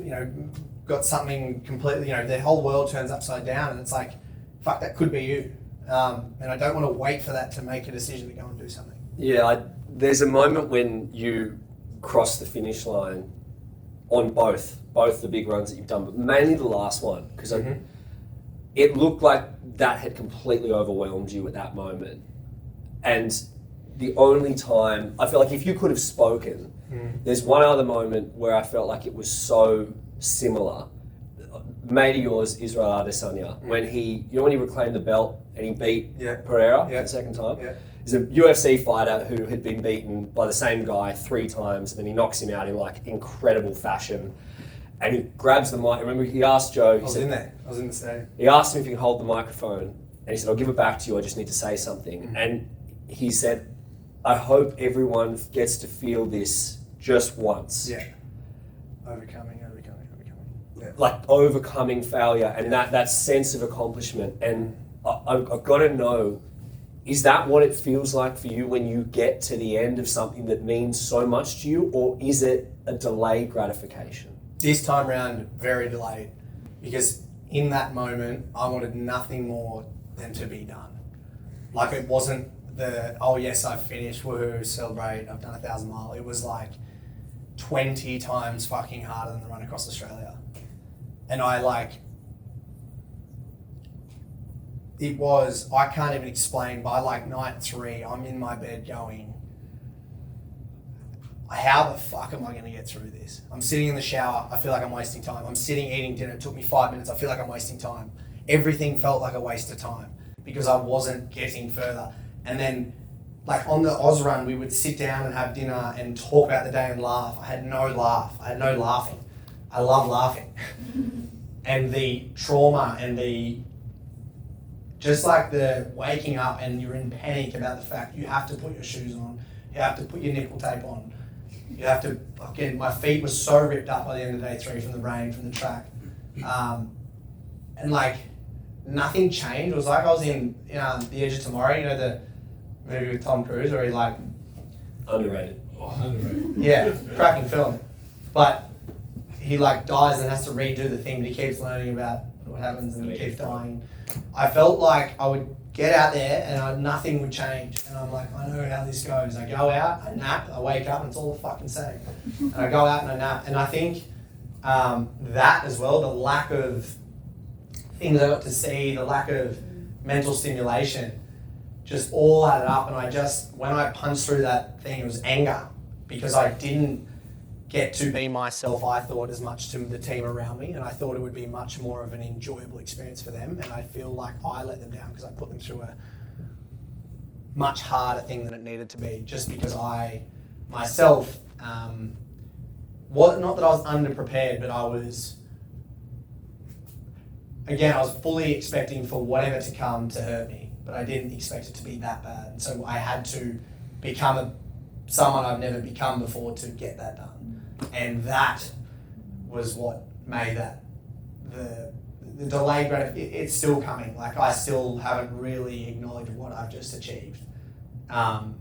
got something completely, their whole world turns upside down, and it's like, fuck, that could be you. And I don't want to wait for that to make a decision to go and do something. Yeah, there's a moment when you cross the finish line on both the big runs that you've done, but mainly the last one, because it looked like that had completely overwhelmed you at that moment. And the only time, I feel like if you could have spoken, there's one other moment where I felt like it was so similar. Mate of yours, Israel Adesanya, when he reclaimed the belt and he beat Pereira for the second time. Yeah. He's a UFC fighter who had been beaten by the same guy 3 times, and then he knocks him out in like incredible fashion. And he grabs the mic. Remember, he asked Joe. I was in the stadium. He asked him if he could hold the microphone, and he said, "I'll give it back to you. I just need to say something." And he said, "I hope everyone gets to feel this just once." Yeah. Overcoming. Yeah. Like overcoming failure and that sense of accomplishment. And I've got to know, is that what it feels like for you when you get to the end of something that means so much to you, or is it a delayed gratification? This time round, very delayed, because in that moment, I wanted nothing more than to be done. Like, it wasn't oh yes, I've finished, woohoo, celebrate, I've done 1,000 miles. It was like 20 times fucking harder than the run across Australia. And I can't even explain, by like night 3, I'm in my bed going, how the fuck am I going to get through this? I'm sitting in the shower, I feel like I'm wasting time. I'm sitting eating dinner, it took me 5 minutes, I feel like I'm wasting time. Everything felt like a waste of time because I wasn't getting further. And then, like on the Oz run, we would sit down and have dinner and talk about the day and laugh. I had no laughing. I love laughing. And the trauma and just like the waking up and you're in panic about the fact you have to put your shoes on, you have to put your nipple tape on, you have to, again, my feet were so ripped up by the end of day 3 from the rain, from the track. And like, nothing changed. It was like I was in The Edge of Tomorrow, the movie with Tom Cruise, where he Underrated. Yeah, cracking film. But he like dies and has to redo the thing, but he keeps learning about what happens and he keeps dying. I felt like I would get out there and nothing would change. And I'm like, I know how this goes. I go out, I nap, I wake up and it's all the fucking same. And I go out and I nap. And I think that as well, the lack of things I got to see, the lack of mental stimulation, just all added up. And when I punched through that thing, it was anger because I didn't get to be myself, I thought, as much to the team around me, and I thought it would be much more of an enjoyable experience for them, and I feel like I let them down because I put them through a much harder thing than it needed to be, just because I myself, not that I was underprepared, but I was fully expecting for whatever to come to hurt me, but I didn't expect it to be that bad, and so I had to become someone I've never become before to get that done. And that was what made that the delayed gratification. It's still coming. Like, I still haven't really acknowledged what I've just achieved. And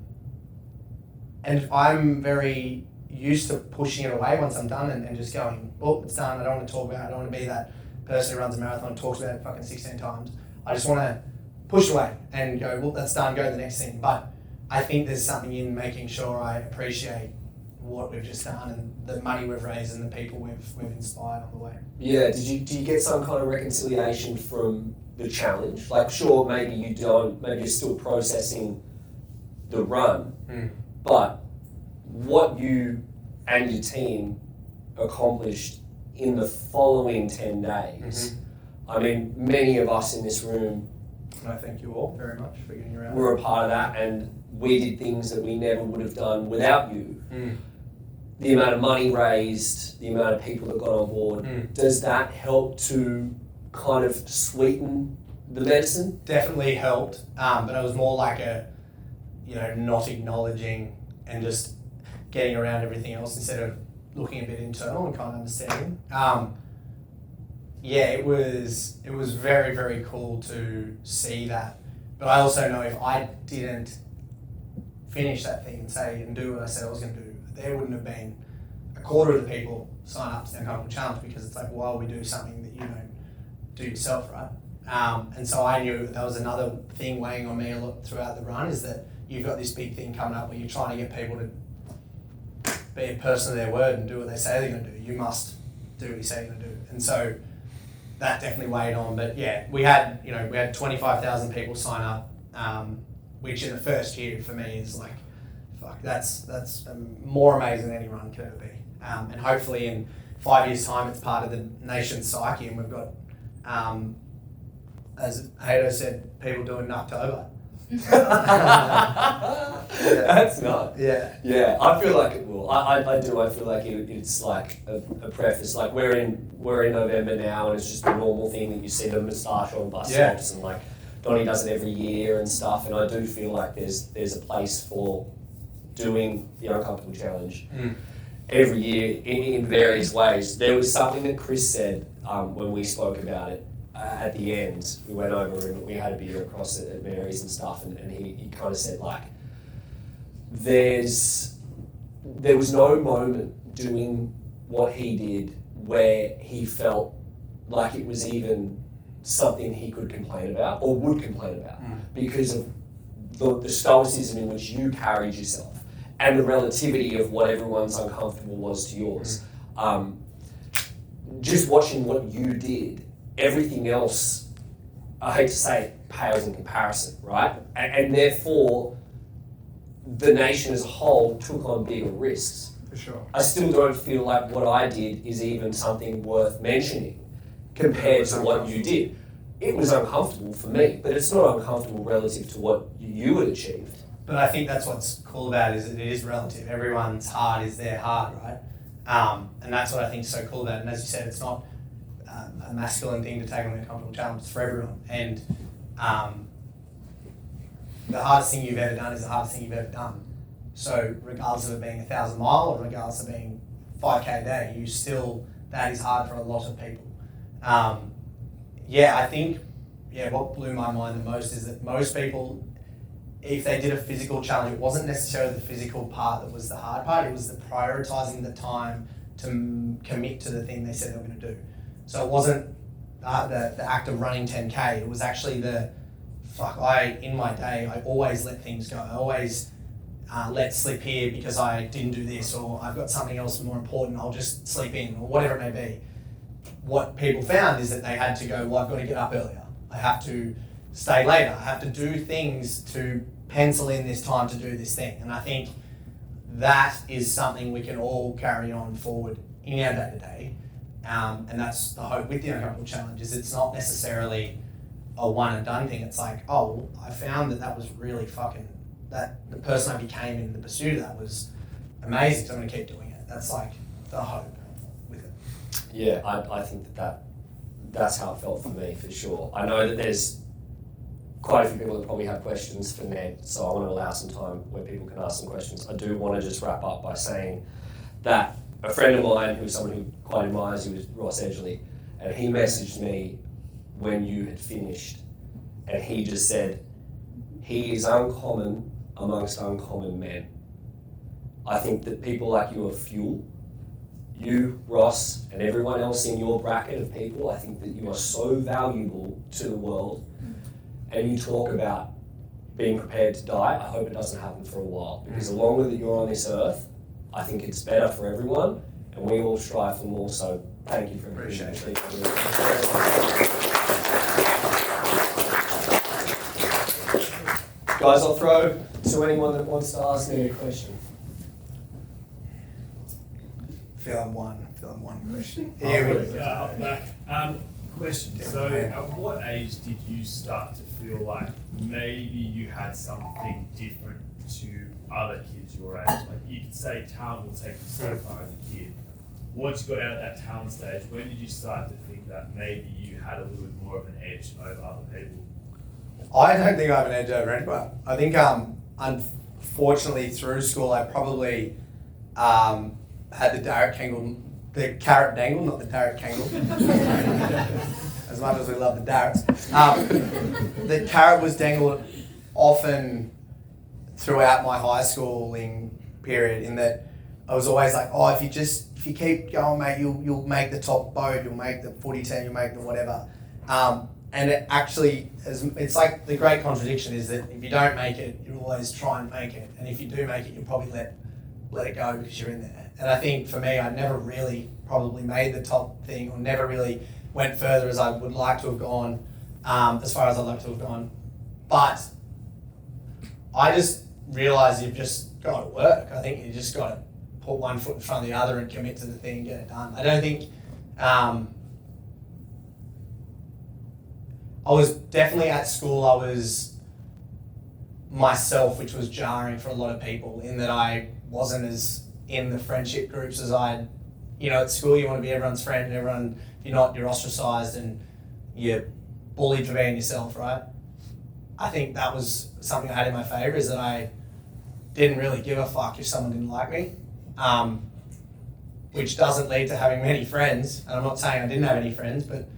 I'm very used to pushing it away once I'm done and just going, well, it's done. I don't want to talk about it. I don't want to be that person who runs a marathon and talks about it fucking 16 times. I just want to push away and go, well, that's done, go to the next thing. But I think there's something in making sure I appreciate what we've just done and the money we've raised and the people we've inspired on the way. Yeah, do you get some kind of reconciliation from the challenge? Like, sure, maybe you don't, maybe you're still processing the run, but what you and your team accomplished in the following 10 days, I mean, many of us in this room, and I thank you all very much for getting around. We're a part of that, and we did things that we never would have done without you. The amount of money raised, the amount of people that got on board, does that help to kind of sweeten the medicine? Definitely helped, but it was more like not acknowledging and just getting around everything else instead of looking a bit internal and kind of understanding. It was very, very cool to see that. But I also know if I didn't finish that thing and do what I said I was going to do, there wouldn't have been a quarter of the people sign up to the Uncomfortable Challenge, because it's like, why would we do something that you don't do yourself, right? And so I knew that was another thing weighing on me a lot throughout the run, is that you've got this big thing coming up where you're trying to get people to be a person of their word and do what they say they're going to do. You must do what you say you're going to do. And so that definitely weighed on. But yeah, we had 25,000 people sign up, which in the first year for me is like, fuck, that's more amazing than any run could ever be. And hopefully in 5 years' time, it's part of the nation's psyche, and we've got, as Hato said, people doing Nuktober. That's not. Yeah. I feel like it will. I do. I feel like it's like a preface. Like, we're in November now, and it's just a normal thing that you see the moustache on bus stops, and like Donnie does it every year and stuff. And I do feel like there's a place for doing the Uncomfortable Challenge every year in various ways. There was something that Chris said when we spoke about it. At the end, we went over and we had a beer across at Mary's and stuff, and he kind of said, like, there was no moment doing what he did where he felt like it was even something he could complain about or would complain about, because of the stoicism in which you carried yourself and the relativity of what everyone's uncomfortable was to yours. Just watching what you did, everything else, I hate to say it, pales in comparison, right? And therefore, the nation as a whole took on bigger risks. For sure. I still don't feel like what I did is even something worth mentioning compared to what you did. It was uncomfortable for me, but it's not uncomfortable relative to what you had achieved. But I think that's what's cool about it, is that it is relative. Everyone's hard is their hard, right? And that's what I think is so cool about it. And as you said, it's not a masculine thing to take on the Uncomfortable Challenge. It's for everyone. And the hardest thing you've ever done is the hardest thing you've ever done. So regardless of it being 1,000 mile or regardless of being 5K a day, that is hard for a lot of people. I think what blew my mind the most is that most people, if they did a physical challenge, it wasn't necessarily the physical part that was the hard part. It was the prioritizing the time commit to the thing they said they were going to do. So it wasn't the act of running 10K. It was actually in my day, I always let things go. I always let slip here because I didn't do this, or I've got something else more important, I'll just sleep in, or whatever it may be. What people found is that they had to go, well, I've got to get up earlier. I have to stay later. I have to do things to pencil in this time to do this thing. And I think that is something we can all carry on forward in our day-to-day. And that's the hope with the Uncomfortable Challenge, is it's not necessarily a one and done thing. It's like, oh, I found that was really that the person I became in the pursuit of that was amazing, so I'm going to keep doing it. That's like the hope with it. Yeah, I think that's how it felt for me, for sure. I know that there's quite a few people that probably have questions for Nedd, so I want to allow some time where people can ask some questions. I do want to just wrap up by saying that a friend of mine, who's someone who quite admires you, is Ross Edgley, and he messaged me when you had finished, and he just said, he is uncommon amongst uncommon men. I think that people like you are fuel. You, Ross, and everyone else in your bracket of people, I think that you are so valuable to the world. And you talk about being prepared to die. I hope it doesn't happen for a while, because the longer that you're on this earth, I think it's better for everyone, and we all strive for more. So thank you for everything. Appreciate it. Guys, I'll throw to anyone that wants to ask me a question. Feeling one question. Here we go. Up back. Question. So, at what age did you start to feel like maybe you had something different to other kids your age? Like, you could say talent will take you so far as a kid. Once you got out of that talent stage, when did you start to think that maybe you had a little bit more of an edge over other people? I don't think I have an edge over anyone. I think, unfortunately, through school, I probably had the carrot dangle, not the carrot kangle. As much as we love the darts. The carrot was dangled often throughout my high schooling period, in that I was always like, oh, if you keep going, mate, you'll make the top boat, you'll make the footy team, you'll make the whatever. And it actually, it's like the great contradiction is that if you don't make it, you always try and make it. And if you do make it, you'll probably let it go because you're in there. And I think for me, I never really probably made the top thing, or never really went further as I would like to have gone, as far as I'd like to have gone. But I just realised you've just got to work. I think you just got to put one foot in front of the other and commit to the thing and get it done. I don't think... I was definitely at school, I was myself, which was jarring for a lot of people, in that I wasn't as in the friendship groups as at school you want to be everyone's friend, and everyone, if you're not, you're ostracised and you're bullied for being yourself, right? I think that was something I had in my favour, is that I didn't really give a fuck if someone didn't like me, which doesn't lead to having many friends, and I'm not saying I didn't have any friends, but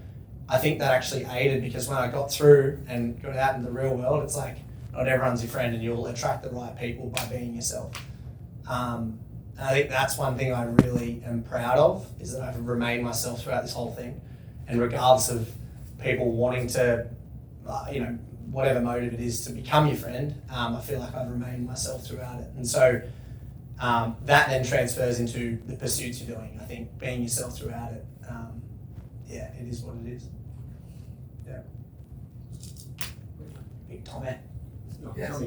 I think that actually aided, because when I got through and got out in the real world, it's like, not everyone's your friend, and you'll attract the right people by being yourself. And I think that's one thing I really am proud of, is that I've remained myself throughout this whole thing. And regardless of people wanting to, whatever motive it is to become your friend, I feel like I've remained myself throughout it. And so that then transfers into the pursuits you're doing. I think being yourself throughout it, it is what it is. Yeah. Big Tommy. Yes.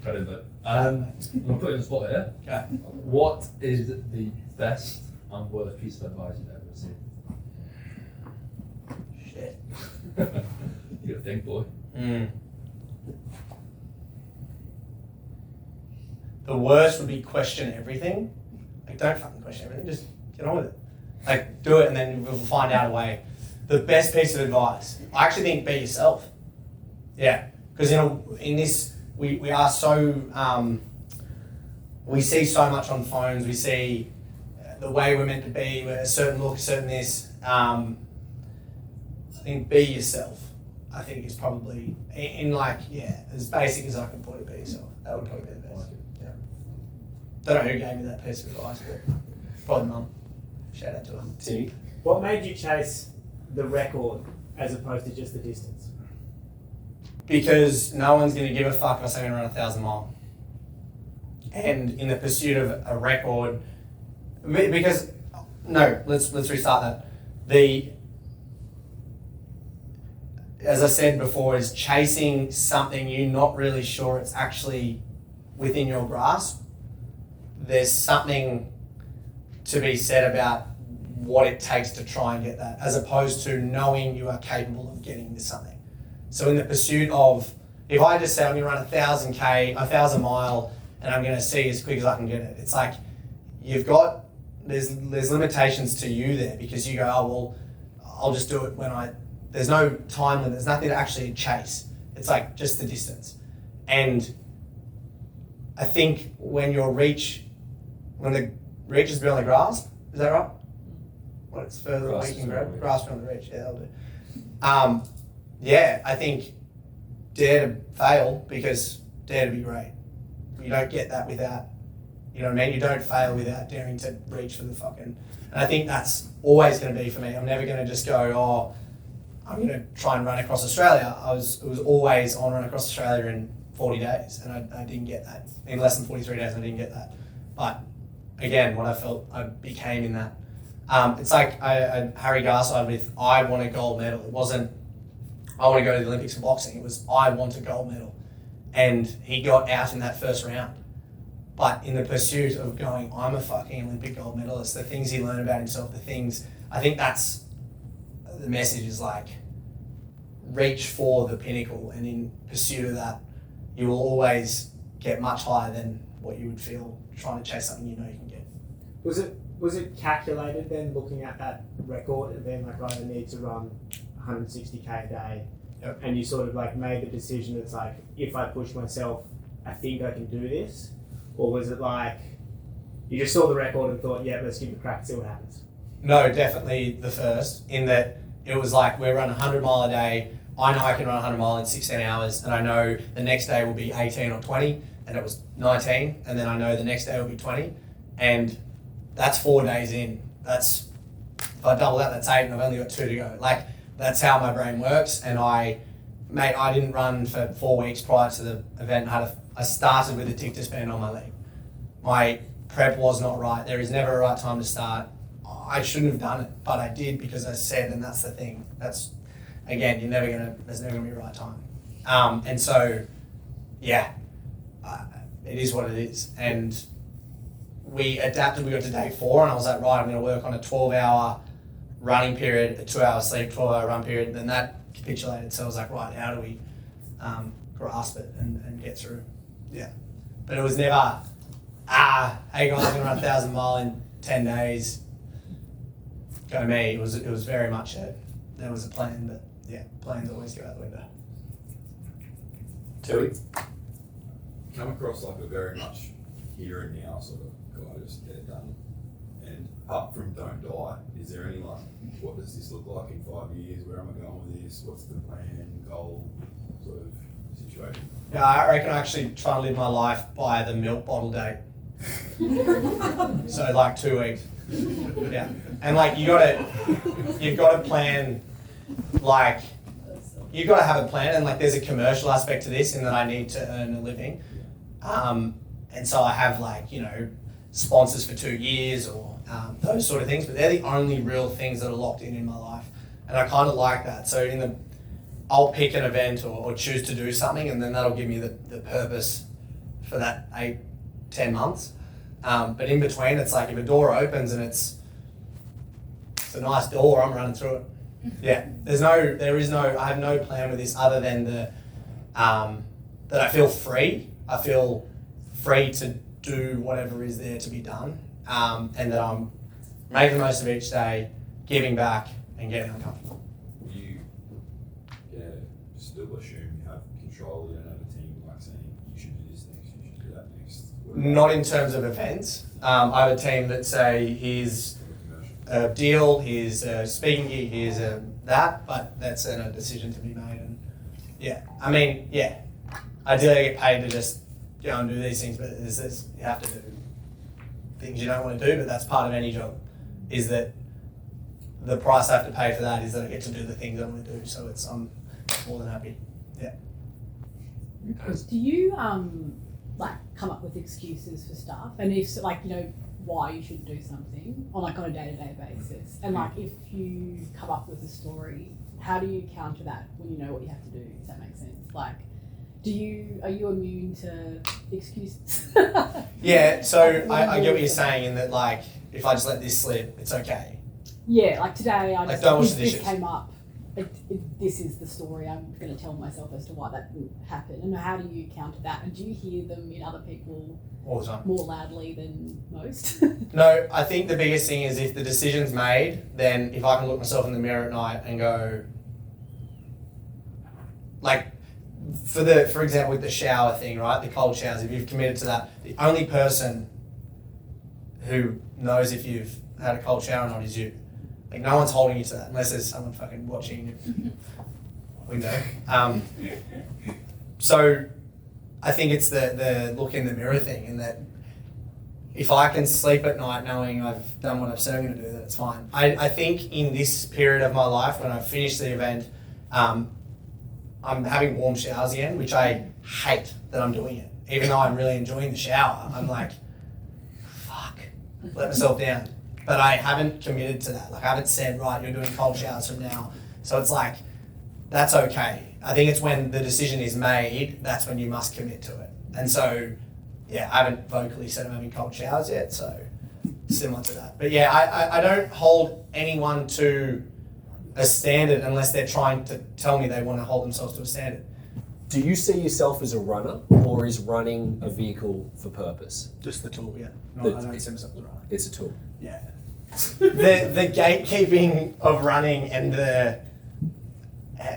Got it, but I'm going to put you on the spot here. Okay. What is the best and worst piece of advice you've ever received? Shit. You got to think, boy. The worst would be question everything. Like, don't fucking question everything, just get on with it. Like, do it and then we'll find out a way. The best piece of advice, I actually think, be yourself. Yeah, because in this, we are so, we see so much on phones, we see the way we're meant to be, a certain look, a certain this. I think be yourself, I think is probably, as basic as I can put it, be yourself. That would probably be the best. Yeah. Don't know who gave me that piece of advice, but Probably mum. Shout out to her. Timmy? What made you chase the record as opposed to just the distance? Because no one's going to give a fuck if I say I'm going to run 1,000 mile. And in the pursuit of a record, because, no, let's restart that. As I said before, is chasing something you're not really sure it's actually within your grasp. There's something to be said about what it takes to try and get that, as opposed to knowing you are capable of getting to something. So in the pursuit of, if I just say I'm going to run 1,000 mile, and I'm going to see as quick as I can get it, it's like there's limitations to you there, because you go, oh well, I'll just do it when there's no time limit, there's nothing to actually chase. It's like just the distance. And I think when the reach is beyond the grasp, is that right? When it's further away, you can grasp beyond the reach. Yeah, that'll do. Yeah, I think dare to fail, because dare to be great. You don't get that without, you know what I mean? You don't fail without daring to reach for the fucking. And I think that's always going to be for me. I'm never going to just go, oh, I'm going to try and run across Australia. It was always on run across Australia in 40 days, and I didn't get that. In less than 43 days, I didn't get that. But again, what I felt I became in that. It's like Harry Garside with, I want a gold medal. It wasn't, I want to go to the Olympics for boxing. It was, I want a gold medal. And he got out in that first round. But in the pursuit of going, I'm a fucking Olympic gold medalist, the things he learned about himself, I think that's, the message is like, reach for the pinnacle, and in pursuit of that, you will always get much higher than what you would feel trying to chase something you know you can get. Was it calculated then, looking at that record and then like, right, I need to run 160k a day? Yep. And you sort of like made the decision, it's like, if I push myself, I think I can do this? Or was it like, you just saw the record and thought, yeah, let's give it a crack, see what happens? No, definitely the first, in that it was like, we're running 100 mile a day. I know I can run 100 mile in 16 hours, and I know the next day will be 18 or 20, and it was 19, and then I know the next day will be 20, and that's 4 days in. If I double that, that's 8, and I've only got 2 to go. Like, that's how my brain works. And I didn't run for 4 weeks prior to the event. I started with a tictus band on my leg. My prep was not right. There is never a right time to start. I shouldn't have done it, but I did, because I said, and that's the thing. That's, again, there's never gonna be a right time. And so, yeah, it is what it is. And we adapted, we got to day 4, and I was like, right, I'm gonna work on a 12-hour running period, a 2-hour sleep, 12-hour run period, and then that capitulated. So I was like, right, how do we grasp it and get through? Yeah. But it was never, hey guys, I'm gonna run 1,000 mile in 10 days. Go me. It was very much there was a plan, but yeah, plans always go out the window. Tui? Come across like a very much here and now sort of guy, just get it done. And up from don't die, is there any like, what does this look like in 5 years? Where am I going with this? What's the plan, goal, sort of situation? Yeah, I reckon I actually try to live my life by the milk bottle date. So like 2 weeks. Yeah. And like you've got to plan, like you've got to have a plan, and like there's a commercial aspect to this in that I need to earn a living. And so I have like, sponsors for 2 years or those sort of things, but they're the only real things that are locked in my life. And I kind of like that. So I'll pick an event or choose to do something, and then that'll give me the purpose for that 8-10 months. But in between, it's like if a door opens and it's a nice door, I'm running through it. Yeah, I have no plan with this other than that I feel free. I feel free to do whatever is there to be done, and that I'm making the most of each day, giving back, and getting uncomfortable. You still assume you have control, you don't have a team like saying you should do this next, you should do that next? Not in terms of events. I have a team that say, here's a deal, here's a speaking gig, here's that, but that's a decision to be made. And ideally I get paid to just go and do these things, but you have to do things you don't want to do, but that's part of any job, is that the price I have to pay for that is that I get to do the things I want to do. So I'm more than happy. Yeah. Do you like come up with excuses for stuff, and if like why you should do something on a day-to-day basis, and like if you come up with a story, how do you counter that when you know what you have to do? If that makes sense. Like, are you immune to excuses? Yeah. So I get what you're saying in that, like, if I just let this slip, it's okay. Yeah. Like today, I just don't wash the this dishes. came up. This is the story I'm going to tell myself as to why that happened, and how do you counter that? And do you hear them in other people All the time. more loudly than most? No, I think the biggest thing is if the decision's made, then if I can look myself in the mirror at night and go, like, for example, with the shower thing, right? The cold showers, if you've committed to that, the only person who knows if you've had a cold shower or not is you. Like, no one's holding you to that unless there's someone fucking watching your window. So I think it's the look in the mirror thing, and that if I can sleep at night knowing I've done what I've said I'm going to do, then it's fine. I think in this period of my life, when I finish the event, I'm having warm showers again, which I hate that I'm doing it. Even though I'm really enjoying the shower, I'm like, fuck, let myself down. But I haven't committed to that. Like, I haven't said, right, you're doing cold showers from now. So it's like, that's okay. I think it's when the decision is made, that's when you must commit to it. And so, yeah, I haven't vocally said I'm having cold showers yet, so similar to that. But yeah, I don't hold anyone to a standard unless they're trying to tell me they want to hold themselves to a standard. Do you see yourself as a runner, or is running a vehicle for purpose? Just the tool, yeah. No, The- I don't see myself as a runner. It's a tool. Yeah. the gatekeeping of running and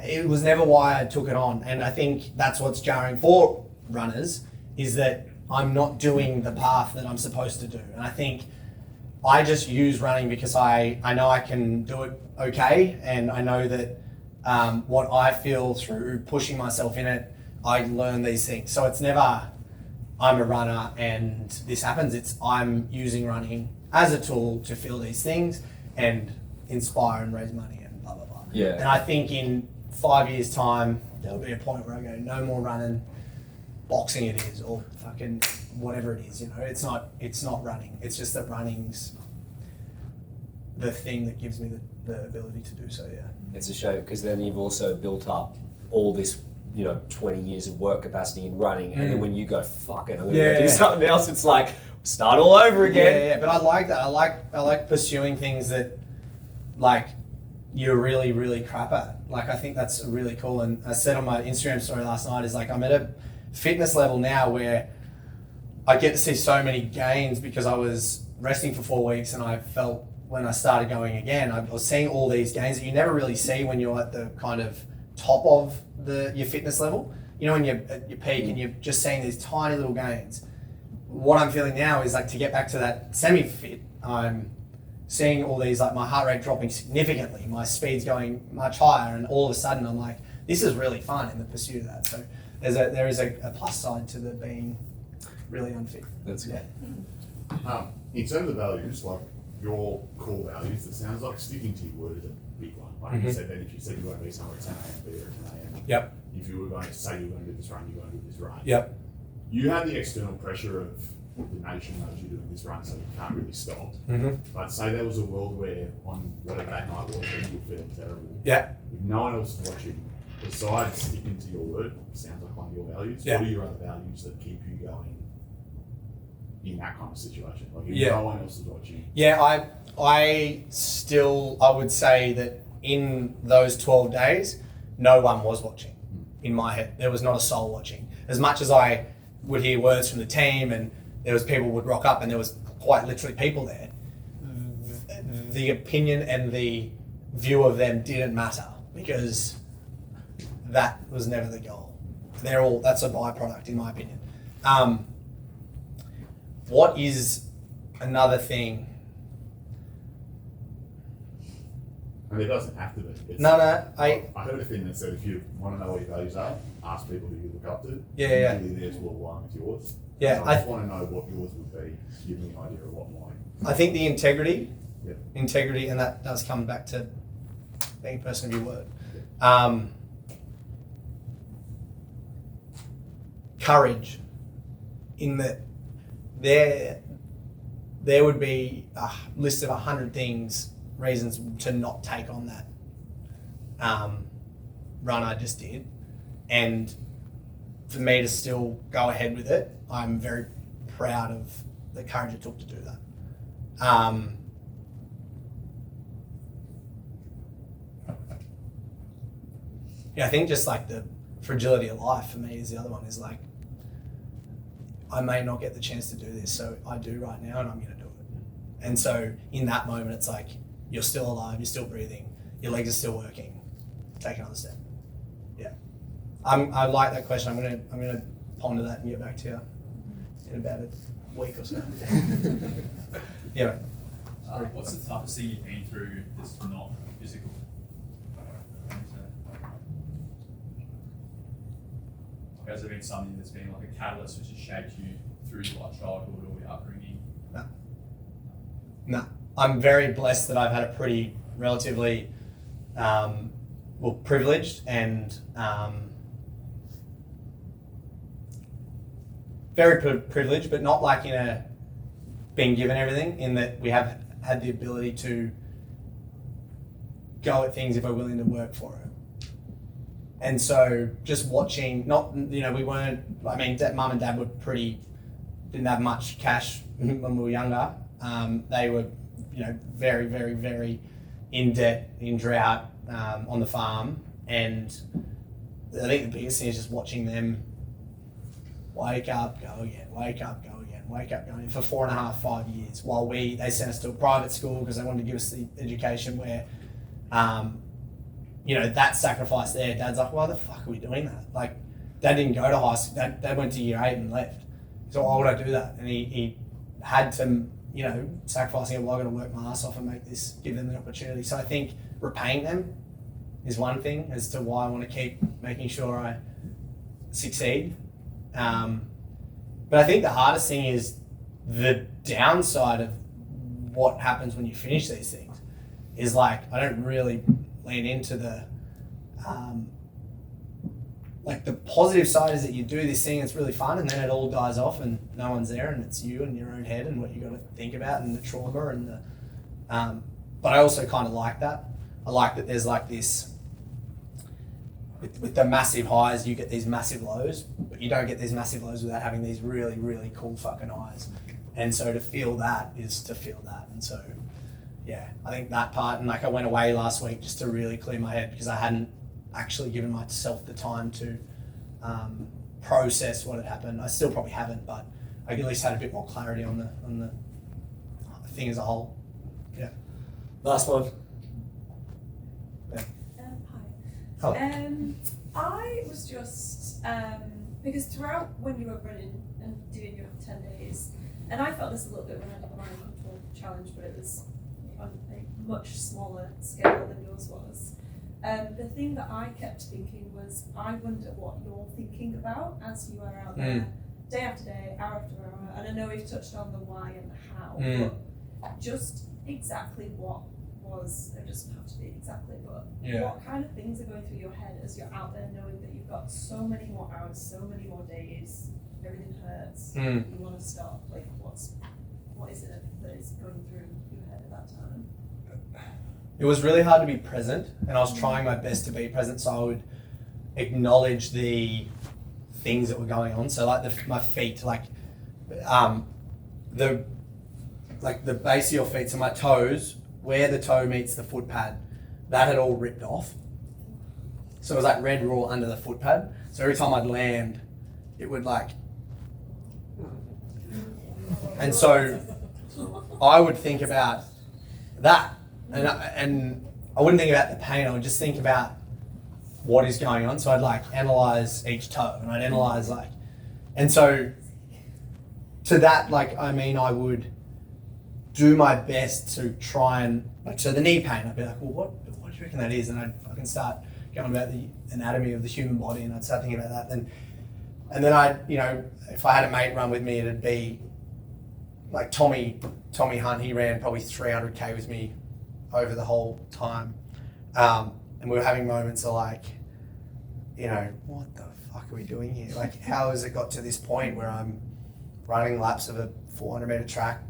it was never why I took it on, and I think that's what's jarring for runners, is that I'm not doing the path that I'm supposed to do. And I think I just use running because I know I can do it okay, and I know that what I feel through pushing myself in it, I learn these things. So it's never I'm a runner and this happens. It's I'm using running as a tool to feel these things and inspire and raise money and blah, blah, blah. Yeah. And I think in 5 years' time, there'll be a point where I go, no more running, boxing it is, or fucking whatever it is, It's not running. It's just that running's the thing that gives me the ability to do so, yeah. It's a shame, because then you've also built up all this 20 years of work capacity in running, and then when you go, fuck it, I'm going to do something else, it's like, start all over again. Yeah, but I like that. I like pursuing things that, like, you're really, really crap at. Like, I think that's really cool. And I said on my Instagram story last night, is like, I'm at a fitness level now where I get to see so many gains because I was resting for 4 weeks, and I felt when I started going again, I was seeing all these gains that you never really see when you're at the kind of top of your fitness level. When you're at your peak and you're just seeing these tiny little gains. What I'm feeling now is like, to get back to that semi-fit, I'm seeing all these, like, my heart rate dropping significantly, my speed's going much higher, and all of a sudden I'm like, this is really fun in the pursuit of that. So there is a plus side to the being really unfit. That's good. In terms of values, like your core values, it sounds like sticking to your word is a big one. Like you said, that if you said you want to be somewhere at 10 a.m., be there at 10 a.m. Yep. If you were going to say you were going to do this run, you're going to do this run. Yep. You have the external pressure of the nation knows you're doing this run, so you can't really stop. But say there was a world where on whatever that night was, you were feeling terrible. Yeah. If no one else is watching, besides sticking to your word, sounds like one of your values. Yeah. What are your other values that keep you going in that kind of situation? Like, if Yeah. no one else is watching. Yeah, I would say that in those 12 days, no one was watching in my head. There was not a soul watching. As much as I would hear words from the team, and there was people would rock up, and there was quite literally people there, the opinion and the view of them didn't matter, because that was never the goal. That's a byproduct, in my opinion. What is another thing? And it doesn't have to be. I heard a thing that said if you want to know what your values are, ask people who you look up to. Yeah. Usually theirs will align with yours. Yeah, So I just want to know what yours would be, to give me an idea of what mine. I think the integrity, Yeah. and that does come back to being a person of your word. Courage, in that there would be a list of 100 reasons to not take on that run I just did, and for me to still go ahead with it, I'm very proud of the courage it took to do that. Yeah, I think just like the fragility of life for me is the other one, is like, I may not get the chance to do this, so I do right now, and I'm going to do it. And so in that moment, it's like, you're still alive, you're still breathing, your legs are still working. Take another step. Yeah, I like that question. I'm gonna ponder that and get back to you in about a week or so. Yeah. What's the toughest thing you've been through that's not physical? Has there been something that's been like a catalyst which has shaped you through like childhood or your upbringing? No. I'm very blessed that I've had a pretty relatively privileged and very privileged, but not like in a being given everything, in that we have had the ability to go at things if we're willing to work for it. And so just watching, we weren't, mum and dad were didn't have much cash when we were younger. They were, very, very, very in debt, in drought, on the farm. And I think the biggest thing is just watching them wake up, go again, wake up, go again, wake up, go again, for 4.5, 5 years, while they sent us to a private school because they wanted to give us the education where, that sacrifice there. Dad's like, why the fuck are we doing that? Like, Dad didn't go to high school. Dad went to year 8 and left. So why would I do that? And he had to, sacrificing it, well, I'm going to work my ass off and give them the opportunity. So I think repaying them is one thing as to why I want to keep making sure I succeed. But I think the hardest thing is the downside of what happens when you finish these things is like, I don't really lean into the positive side is that you do this thing, it's really fun, and then it all dies off and no one's there, and it's you and your own head and what you got to think about and the trauma and the but I also kind of like that. I like that there's like this with the massive highs, you get these massive lows, but you don't get these massive lows without having these really, really cool fucking highs. And so to feel that is to feel that. And so, yeah, I think that part, and like I went away last week just to really clear my head because I hadn't actually given myself the time to process what had happened. I still probably haven't, but I at least had a bit more clarity on the thing as a whole. Yeah. Last one. Hi. I was just because throughout when you were running and doing your 10 days, and I felt this a little bit when I did my control challenge, but it was on a much smaller scale than yours was. The thing that I kept thinking was, I wonder what you're thinking about as you are out there, day after day, hour after hour. And I know we've touched on the why and the how, but just exactly what was, it doesn't have to be exactly, but what kind of things are going through your head as you're out there knowing that you've got so many more hours, so many more days, everything hurts, you want to stop, like what is it that is going through your head at that time? It was really hard to be present, and I was trying my best to be present, so I would acknowledge the things that were going on. So like my feet, the base of your feet, so my toes, where the toe meets the foot pad, that had all ripped off. So it was like red raw under the foot pad. So every time I'd land, it would like, and so I would think about that. And I wouldn't think about the pain, I would just think about what is going on. So I'd like analyze each toe, and I'd analyze and so to that, I would do my best to try and, so the knee pain, I'd be like, well, what do you reckon that is? And I'd fucking start going about the anatomy of the human body, and I'd start thinking about that. Then And then if I had a mate run with me, it'd be like Tommy Hunt. He ran probably 300k with me over the whole time. And we were having moments of like, what the fuck are we doing here? Like, how has it got to this point where I'm running laps of a 400 meter track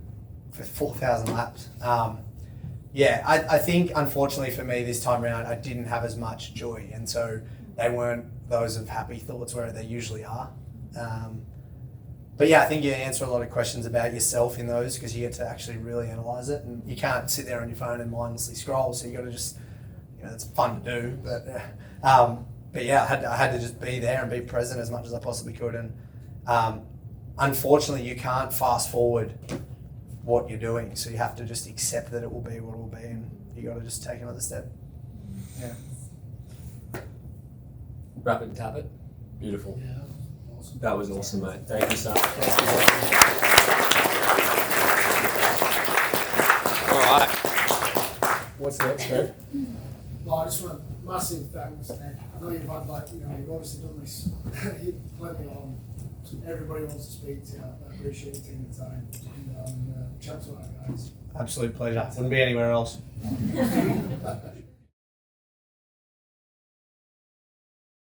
for 4,000 laps? I think unfortunately for me this time around, I didn't have as much joy. And so they weren't those of happy thoughts where they usually are. But yeah, I think you answer a lot of questions about yourself in those because you get to actually really analyze it, and you can't sit there on your phone and mindlessly scroll. So you got to just, it's fun to do, but yeah, I had to just be there and be present as much as I possibly could. And unfortunately, you can't fast forward what you're doing, so you have to just accept that it will be what it will be, and you got to just take another step. Yeah. Wrap it and tap it. Beautiful. Yeah, awesome. That was awesome, mate. Thank you so much. All right. What's next, Nedd? Well, I just want to massive thanks, Nedd. I know you've had you've obviously done this plenty on. Everybody wants to speak to you. I appreciate you taking the time and chat to our guys. Absolute pleasure. Wouldn't be anywhere else.